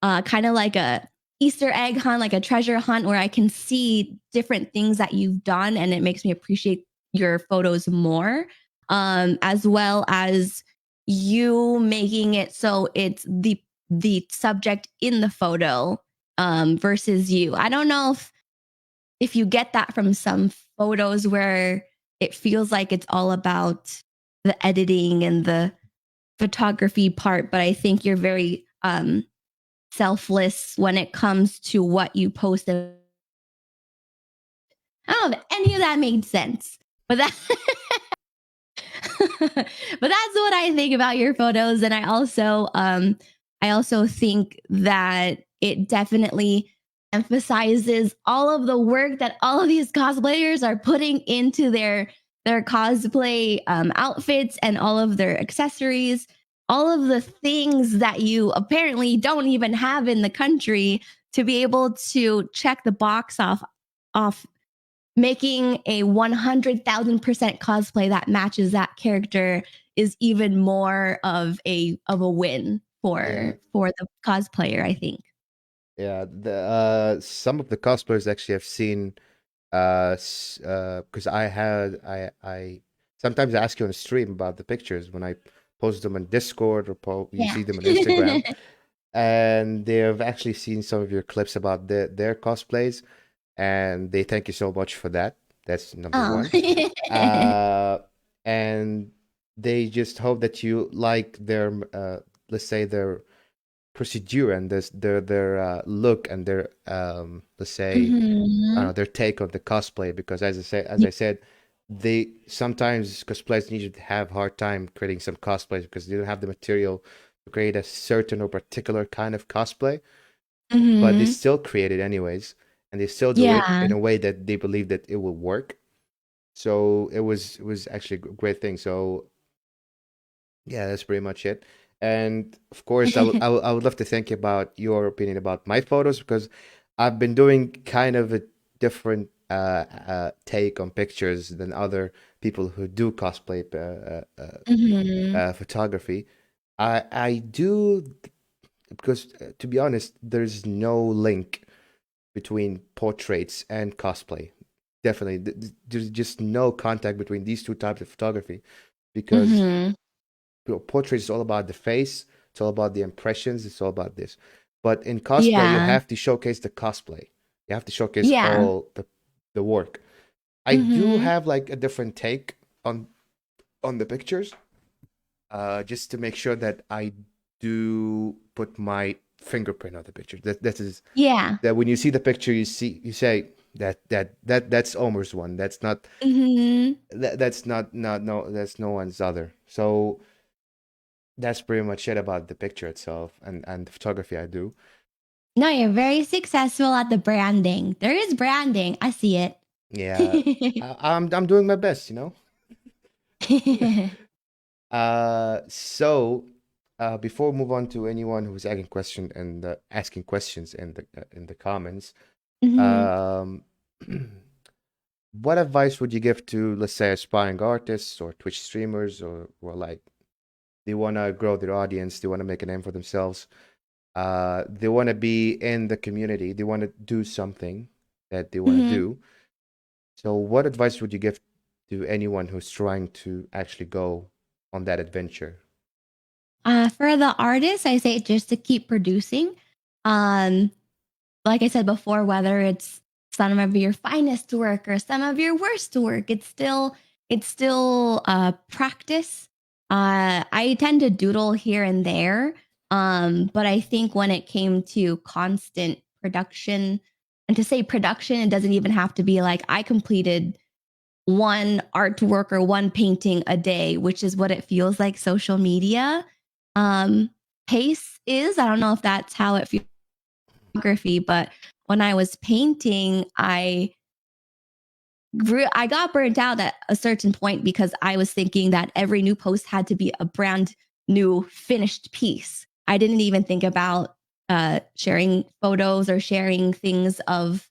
kind of like a Easter egg hunt, like a treasure hunt, where I can see different things that you've done, and it makes me appreciate your photos more, as well as you making it so it's the subject in the photo versus you. I don't know if you get that from some photos where it feels like it's all about the editing and the photography part, but I think you're very selfless when it comes to what you post. I don't know if any of that made sense, but that but that's what I think about your photos. And I also think that it definitely emphasizes all of the work that all of these cosplayers are putting into their cosplay outfits and all of their accessories, all of the things that you apparently don't even have in the country to be able to check the box off making a 100,000% cosplay that matches that character is even more of a win Yeah. for the cosplayer, I think. Yeah. The some of the cosplayers actually have seen because I sometimes ask you on stream about the pictures when I post them on Discord or you Yeah. see them on Instagram, and they have actually seen some of your clips about their cosplays, and they thank you so much for that. That's number Oh. one. Uh, and they just hope that you like their let's say their procedure and their look and their let's say I don't know, Mhm. their take on the cosplay, because as Yeah. I said, they sometimes cosplayers need to have hard time creating some cosplays because they don't have the material to create a certain or particular kind of cosplay, but they Mhm. still create it anyways, and they still do it Yeah. in a way that they believe that it will work. So it was actually a great thing. So yeah, that's pretty much it. And of course, I would love to thank you about your opinion about my photos, because I've been doing kind of a different take on pictures than other people who do cosplay Mhm. photography. I do because to be honest, there's no link between portraits and cosplay. Definitely, there's just no contact between these two types of photography, because Mhm. portrait is all about the face, it's all about the impressions, it's all about this. But in cosplay, you Yeah. have to showcase the cosplay. You have to showcase Yeah. all the work. I do Mhm. have like a different take on the pictures, just to make sure that I do put my fingerprint on the picture. That is Yeah. that when you see the picture, you say that's Omer's one. That's not Mhm. that's not no that's no one's other. So that's pretty much it about the picture itself and the photography I do. No, you're very successful at the branding. There is branding. I see it. Yeah, I'm doing my best, you know. So before we move on to anyone who's asking questions in the comments, Mhm. um, what advice would you give to, let's say, aspiring artists or Twitch streamers, or like they want to grow their audience, they want to make a name for themselves, they want to be in the community, they want to do something that they want to Mhm. do. So, what advice would you give to anyone who's trying to actually go on that adventure? For the artists, I say just to keep producing. Um, like I said before, whether it's some of your finest work or some of your worst work, it's still it's still practice. I tend to doodle here and there, but I think when it came to constant production, and to say production, it doesn't even have to be like I completed one artwork or one painting a day, which is what it feels like social media. Um, Pace is, I don't know if that's how it feels, photography, but when I was painting, I got burnt out at a certain point because I was thinking that every new post had to be a brand new finished piece. I didn't even think about sharing photos or sharing things of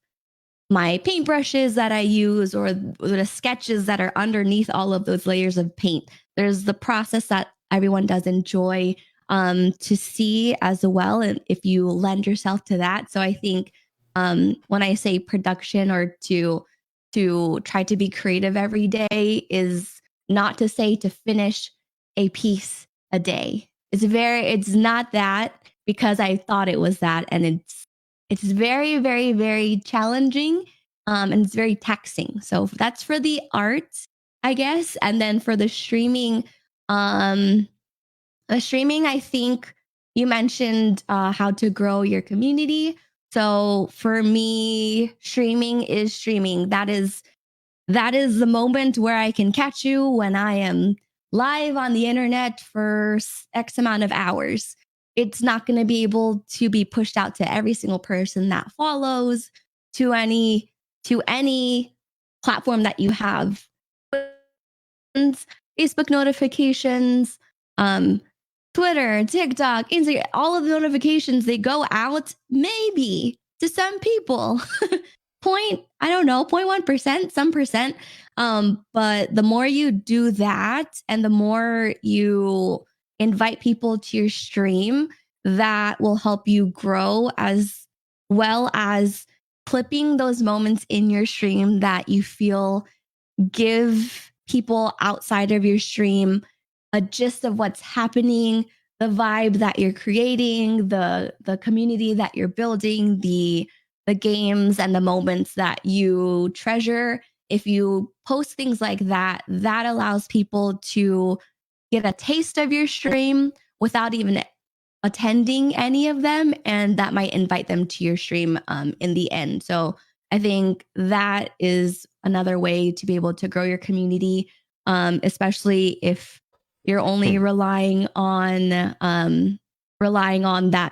my paintbrushes that I use or the sketches that are underneath all of those layers of paint. There's the process that everyone does enjoy to see as well, and if you lend yourself to that. So I think when I say production or to try to be creative every day is not to say to finish a piece a day. It's not that because I thought it was that, and it's very, very, very challenging, and it's very taxing. So that's for the art, I guess. And then for um, the streaming, I think you mentioned how to grow your community. So for me, streaming is streaming. That is the moment where I can catch you when I am live on the internet for X amount of hours. It's not going to be able to be pushed out to every single person that follows to any platform that you have. Facebook notifications, um, Twitter, TikTok, Instagram, all of the notifications, they go out maybe to some people. I don't know, 0.1%, some percent. But the more you do that and the more you invite people to your stream, that will help you grow, as well as clipping those moments in your stream that you feel give people outside of your stream a gist of what's happening, the vibe that you're creating, the community that you're building, the games and the moments that you treasure. If you post things like that, that allows people to get a taste of your stream without even attending any of them, and that might invite them to your stream in the end. So I think that is another way to be able to grow your community, especially if you're only relying on that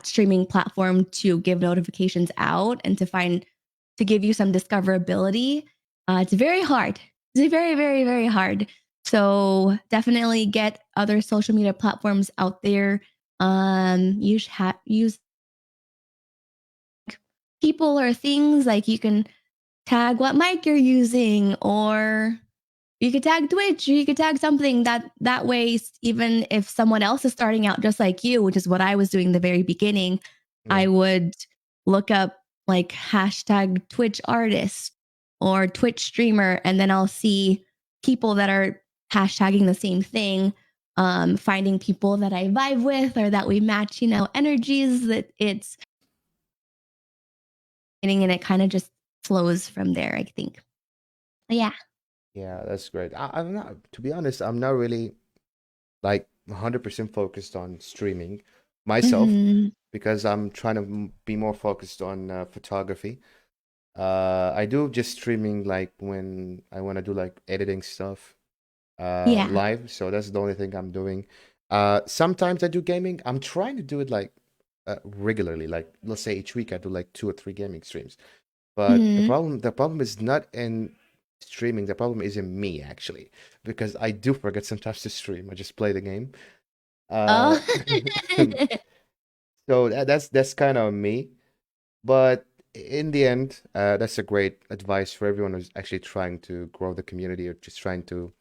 streaming platform to give notifications out and to give you some discoverability. It's very hard. It's very, very, very hard. So definitely get other social media platforms out there. Use people or things, like you can tag what mic you're using, or you could tag Twitch, or you could tag something that way, even if someone else is starting out just like you, which is what I was doing in the very beginning, Yeah. I would look up like hashtag Twitch artist or Twitch streamer, and then I'll see people that are hashtagging the same thing, finding people that I vibe with or that we match, energies, that it's and it kind of just flows from there, I think. But yeah. Yeah, that's great. I'm not, to be honest, I'm not really like 100% focused on streaming myself Hmm. because I'm trying to be more focused on photography. I do just streaming like when I want to do like editing stuff Yeah. live, so that's the only thing I'm doing. Sometimes I do gaming. I'm trying to do it like regularly, like let's say each week I do like 2 or 3 gaming streams. But the Hmm. problem is not in streaming. The problem is in me actually, because I do forget sometimes to stream. I just play the game. Uh, Oh. so that's kind of me. But in the end, that's a great advice for everyone who's actually trying to grow the community or just trying to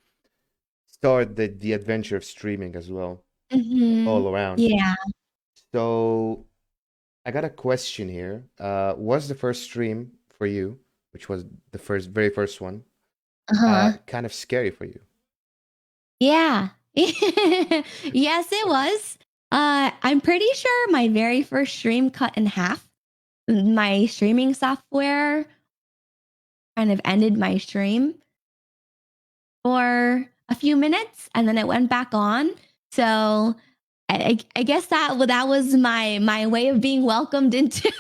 start the adventure of streaming as well, Hmm. all around. Yeah. So I got a question here. Was the first stream for you, which was the very first one, Uh-huh. kind of scary for you? Yeah. Yes, it was. I'm pretty sure my very first stream cut in half. My streaming software kind of ended my stream. for a few minutes and then it went back on. So I guess that was my way of being welcomed into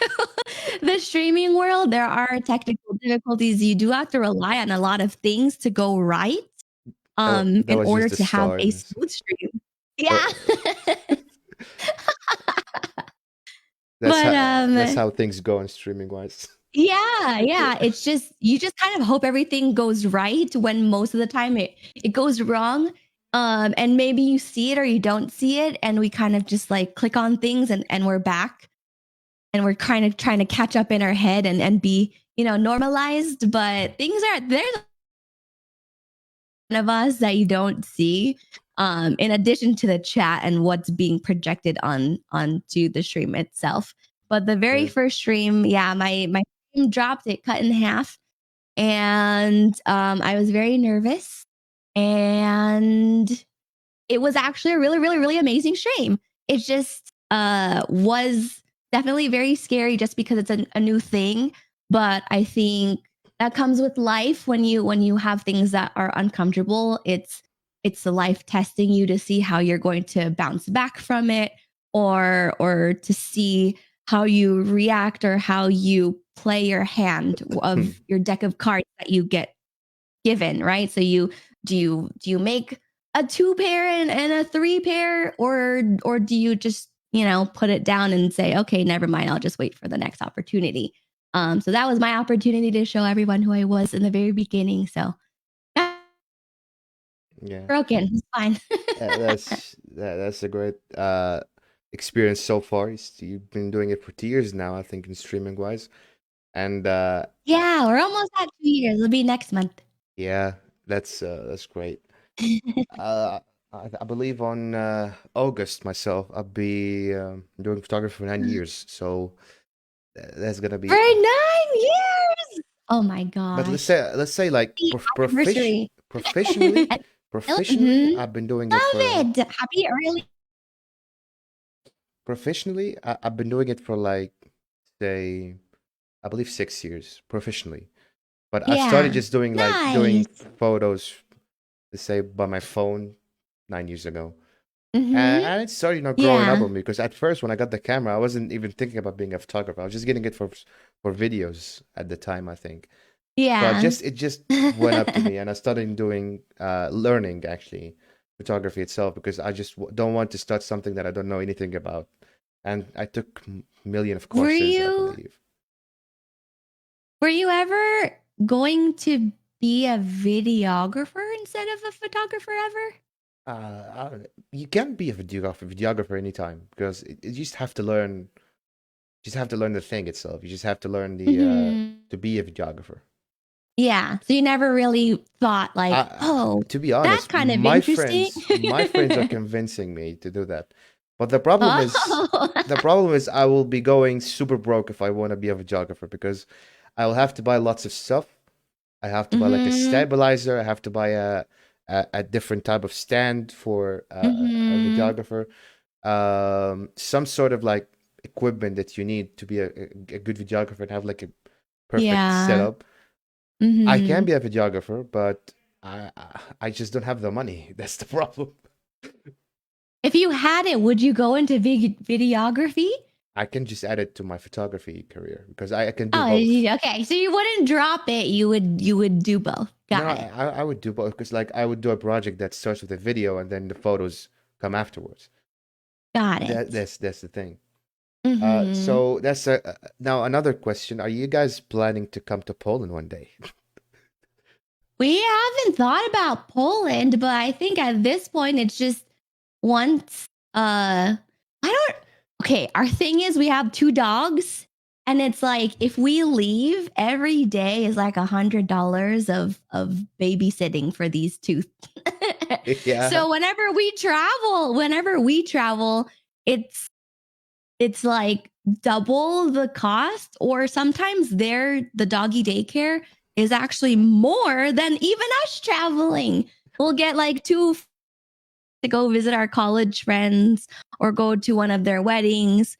the streaming world. There are technical difficulties. You do have to rely on a lot of things to go right That in was order just the to have start. a smooth stream. Or Yeah. that's But how things go in streaming wise. yeah, it's just you just kind of hope everything goes right when most of the time it goes wrong. And maybe you see it or you don't see it, and we kind of just like click on things and we're back and we're kind of trying to catch up in our head and be, normalized. But things are there's one of us that you don't see. In addition to the chat and what's being projected onto the stream itself. But the very Yeah. first stream, yeah, my stream dropped, it cut in half. And I was very nervous. And it was actually a really, really, really amazing stream. It just was definitely very scary just because it's a new thing. But I think that comes with life when you have things that are uncomfortable. It's the life testing you to see how you're going to bounce back from it, or to see how you react or how you play your hand of your deck of cards that you get given, right? So do you make a 2 pair and a 3 pair, or do you just put it down and say, okay, never mind, I'll just wait for the next opportunity. So that was my opportunity to show everyone who I was in the very beginning. So Yeah. broken, it's fine. That's a great experience so far. You've been doing it for 2 years now, I think, in streaming wise. And Yeah, we're almost at 2 years. It'll be next month. yeah, that's great. Uh, I believe on August myself, I'll be doing photography for 9 years. So that's gonna For be. 9 years. Oh my But gosh. let's say like Happy anniversary. professionally, Mhm. I've been doing it Love for it. Happy early. professionally. I've been doing it for like, say, I believe 6 years professionally. But I started Yeah. just doing Nice. photos, let's say, by my phone 9 years ago. Mhm. And it started, growing up Yeah. on me because at first when I got the camera, I wasn't even thinking about being a photographer. I was just getting it for videos at the time, I think. But Yeah. it just went up to me, and I started doing learning actually photography itself because I just don't want to start something that I don't know anything about. And I took million of Were courses, I you believe. were you ever going to be a videographer instead of a photographer ever? You can be a videographer anytime because you just have to learn the thing itself. You just have to learn the Mhm. to be a videographer. Yeah. So you never really thought like, "Oh, To be that's honest, kind of interesting." my friends are convincing me to do that. But Oh. the problem is I will be going super broke if I want to be a videographer because I will have to buy lots of stuff. I have to buy like a Mhm. stabilizer. I have to buy a different type of stand for a Mhm. videographer. Some sort of like equipment that you need to be a good videographer and have like a perfect Yeah. setup. I can Mhm. be a videographer, but I just don't have the money. That's the problem. If you had it, would you go into videography? I can just add it to my photography career because I can do Oh, both. okay. So you wouldn't drop it. You would do both. No, Got it. I would do both because like I would do a project that starts with a video and then the photos come afterwards. Got it. That's the thing. Mhm. So that's now another question. Are you guys planning to come to Poland one day? We haven't thought about Poland, but I think at this point it's just once I don't okay, our thing is we have 2 dogs, and it's like if we leave, every day is like $100 of babysitting for these two. Yeah. So whenever we travel, it's like double the cost, or sometimes the doggy daycare is actually more than even us traveling. We'll get like two to go visit our college friends or go to one of their weddings.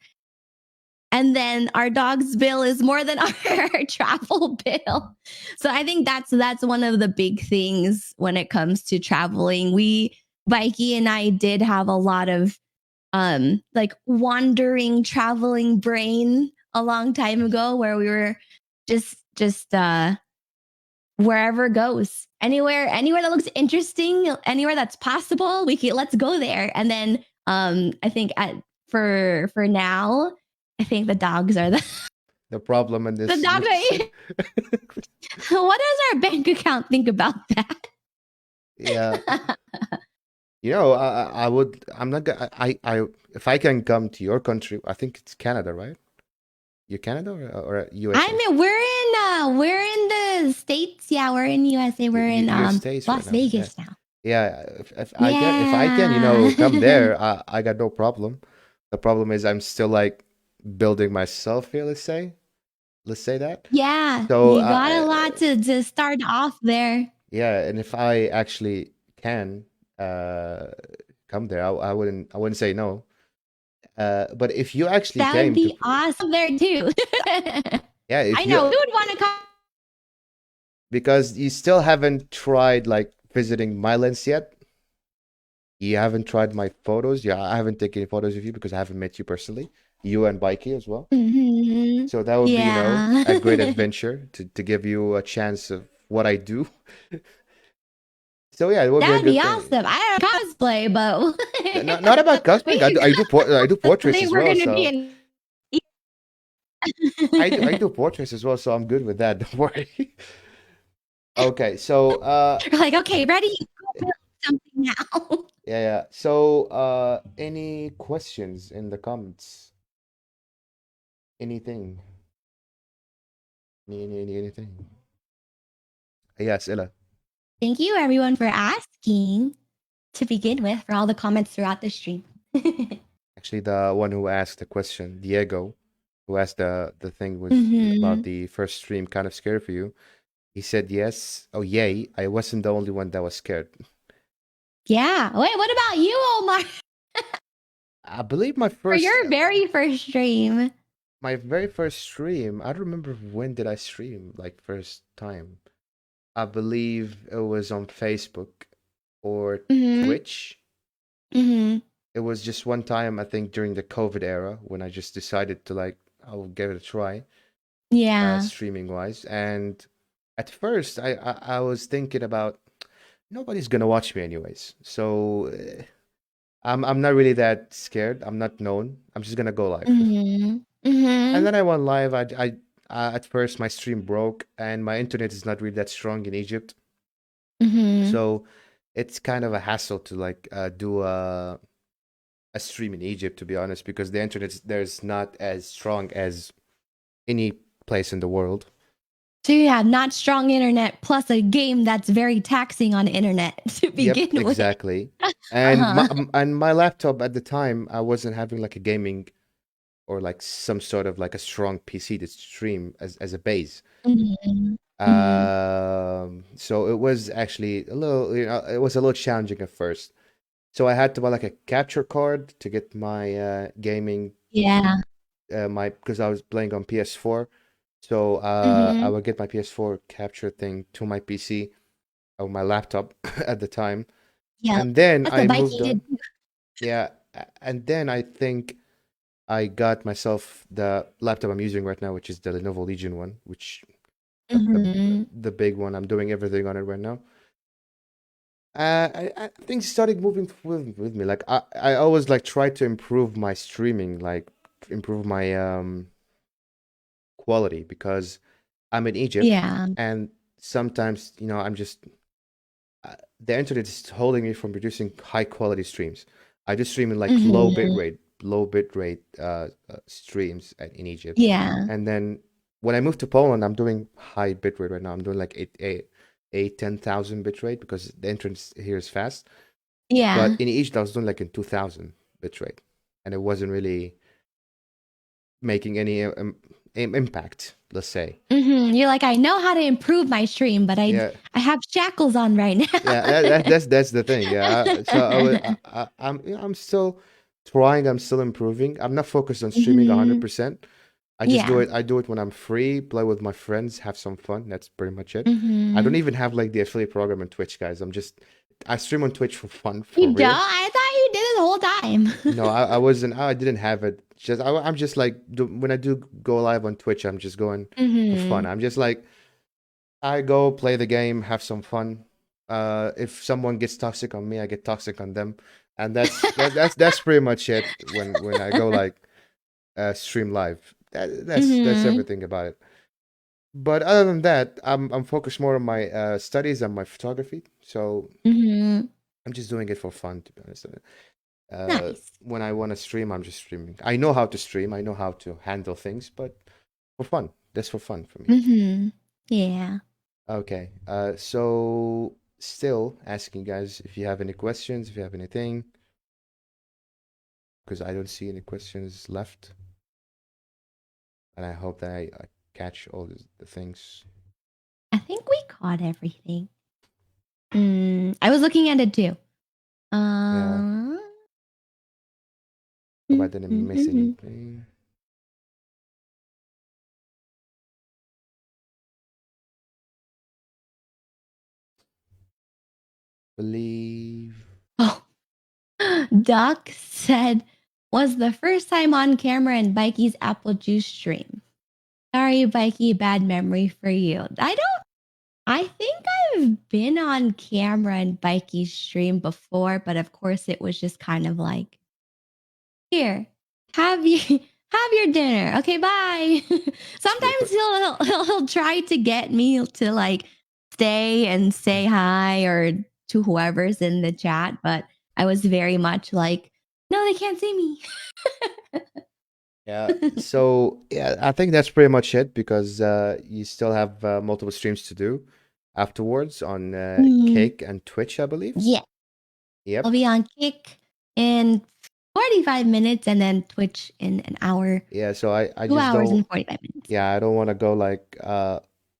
and then our dog's bill is more than our travel bill. So I think that's one of the big things when it comes to traveling. Vikey and I did have a lot of like wandering traveling brain a long time ago where we were just wherever goes. Anywhere that looks interesting, anywhere that's possible, let's go there. And then I think for now, I think the dogs are The problem in the this. dogs are what does our bank account think about that? Yeah. I would. I'm not gonna. If I can come to your country, I think it's Canada, right? You're Canada or USA? I mean, we're in the States. Yeah, we're in USA. We're in You're States right Las now. Yeah. Vegas now. Yeah. If I can, come there, I got no problem. The problem is I'm still like building myself here. Let's say that. Yeah, So you got a lot to start off there. yeah, and if I actually can come there, I wouldn't say no. But if you actually That would came be to, awesome there too. yeah, if I you, know we would want to come. because you still haven't tried like visiting my lands yet. You haven't tried my photos. Yeah, I haven't taken any photos of you because I haven't met you personally. You and Bikey as well. Mm-hmm. So that would be, Yeah. a great adventure to give you a chance of what I do. So yeah, it would be a That'd be good thing. awesome. I don't cosplay, but Not about cosplay. I do I portraits think as we're well. gonna be So in. I do portraits as well. So I'm good with that. Don't worry. Okay, so We're like, okay, ready? Go build something now. yeah. So any questions in the comments? Anything? Anything? Yes, Ella. Thank you, everyone, for asking. To begin with, for all the comments throughout the stream. Actually, the one who asked the question, Diego, who asked the thing was Mhm. about the first stream kind of scared for you. He said yes. Oh, yay. I wasn't the only one that was scared. Yeah. Wait, what about you, Omar? I believe my For first your very first stream. my very first stream, I don't remember when did I stream like first time. I believe it was on Facebook or Mhm. Twitch. Mhm. It was just one time, I think, during the COVID era when I just decided to like I'll give it a try, Yeah. streaming wise. And at first, I was thinking about nobody's gonna watch me anyways, so I'm not really that scared. I'm not known. I'm just gonna go live. Mhm. And Mhm. then I went live. At first my stream broke and my internet is not really that strong in Egypt, Mhm. so it's kind of a hassle to like do a stream in Egypt, to be honest, because the internet there's not as strong as any place in the world. So you have not strong internet plus a game that's very taxing on internet to begin Yep, with. exactly. And Uh-huh. my laptop at the time, I wasn't having like a gaming or like some sort of like a strong PC to stream as a base. Mhm. Mhm. So it was actually a little, it was a little challenging at first. So I had to buy like a capture card to get my gaming, Yeah. my because I was playing on PS4. So I Mhm. would get my PS4 capture thing to my PC or my laptop at the time. Yeah. And then That's I what moved Mikey did. on. Yeah, and then I think I got myself the laptop I'm using right now, which is the Lenovo Legion one, which Mhm. the big one. I'm doing everything on it right now. Things started moving with me. Like I always like try to improve my streaming, like improve my quality because I'm in Egypt Yeah. and sometimes I'm just the internet is holding me from producing high quality streams. I just stream in like Mhm. low bit rate streams in Egypt, Yeah. and then when I moved to Poland, I'm doing high bit rate right now. I'm doing like 10,000 bit rate because the internet here is fast. But Yeah. in Egypt, I was doing like in 2,000 bit rate, and it wasn't really making any impact. Let's say, You're like, I know how to improve my stream, but yeah. I have shackles on right Yeah, now. that's the thing. Yeah, so I'm still trying. I'm still improving. I'm not focused on streaming Mhm. 100%. I just do Yeah. it. I do it when I'm free, play with my friends, have some fun. That's pretty much it. I don't Mm-hmm. even have like the affiliate program on Twitch, guys. I stream on Twitch for fun, for You don't? real. I thought you did it the whole time. No, I wasn't. I didn't have it. I'm just like when I do go live on Twitch, I'm just going for fun. Mm-hmm. I'm just like I go play the game, have some fun. If someone gets toxic on me, I get toxic on them, and that's pretty much it. When I go like stream live, that's Mm-hmm. everything about it. But other than that, I'm focused more on my studies and my photography. So Mm-hmm. I'm just doing it for fun, to be honest. Nice. When I want to stream, I'm just streaming. I know how to stream. I know how to handle things, but for fun. That's for fun for me. Mm-hmm. Yeah. Okay. So still asking guys if you have any questions, if you have anything, because I don't see any questions left, and I hope that I catch all the things. I think we caught everything. I was looking at it too. Yeah. Uh, Hope I didn't miss mm-hmm. anything. Believe. Oh, Doc said was the first time on camera in Bikey's apple juice stream. Sorry, Bikey, bad memory for you. I think I've been on camera in Bikey's stream before, but of course it was just kind of like, here, have you have your dinner. Okay, bye. Sometimes But he'll try to get me to like stay and say hi or to whoever's in the chat, but I was very much like, no, they can't see me. yeah, so yeah, I think that's pretty much it because you still have multiple streams to do afterwards on Mm, Cake and Twitch, I believe. yeah, I'll Yep. be on Kick in 45 minutes and then Twitch in an hour, Yeah, so I two just hours don't, and 45 minutes. yeah, I don't want to go like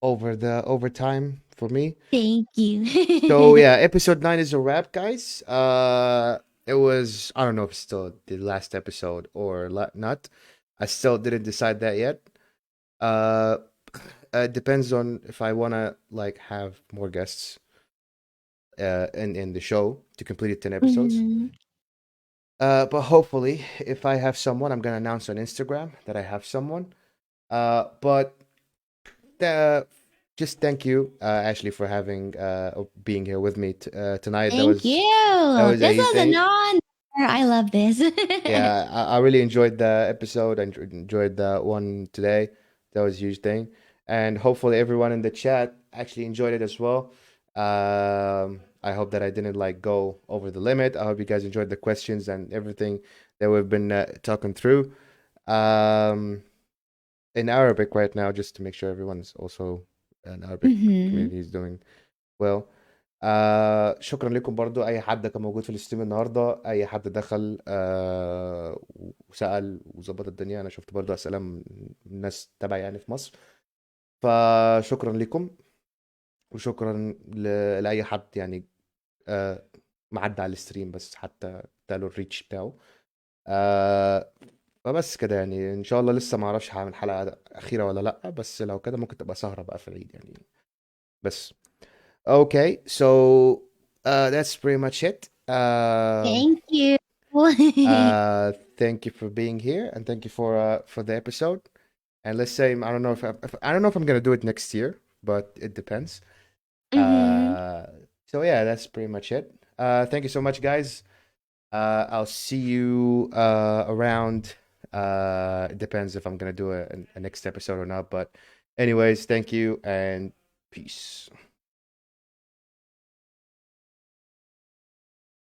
over the overtime for me. Thank So you. yeah, episode 9 is a wrap, guys. It was, I don't know if it's still the last episode or not. I still didn't decide that yet. Uh, it depends on if I wanna like have more guests in the show to complete it 10 episodes. Mhm. But hopefully, if I have someone, I'm gonna announce on Instagram that I have someone. But uh, just thank you, Ashley, for being here with me tonight. Thank That you. was This was a amazing. non. I love this. Yeah, I really enjoyed the episode. I enjoyed the one today. That was a huge thing. And hopefully everyone in the chat actually enjoyed it as well. I hope that I didn't like go over the limit. I hope you guys enjoyed the questions and everything that we've been talking through. Um, in Arabic right now, just to make sure everyone's also in Arabic Mhm. community is doing well. شكرا لكم برضو اي حد كان موجود في الاستريم النهارده اي حد دخل وسأل وظبط الدنيا انا شفت برضو اسئله من الناس تبع يعني في مصر فشكرا لكم وشكرا لاي حد يعني آه معدى على الاستريم بس حتى اداله الريتش بتاعه آه فبس كده يعني ان شاء الله لسه ما اعرفش هعمل حلقه اخيره ولا لا بس لو كده ممكن تبقى سهره بقى في العيد يعني بس Okay, so that's pretty much it. Thank you. Thank you for being here, and thank you for the episode. And let's say I don't know if I don't know if I'm gonna do it next year, but it depends. Mhm. Uh, so yeah, that's pretty much it. Thank you so much, guys. I'll see you around. It depends if I'm gonna do a next episode or not, but anyways, thank you and peace.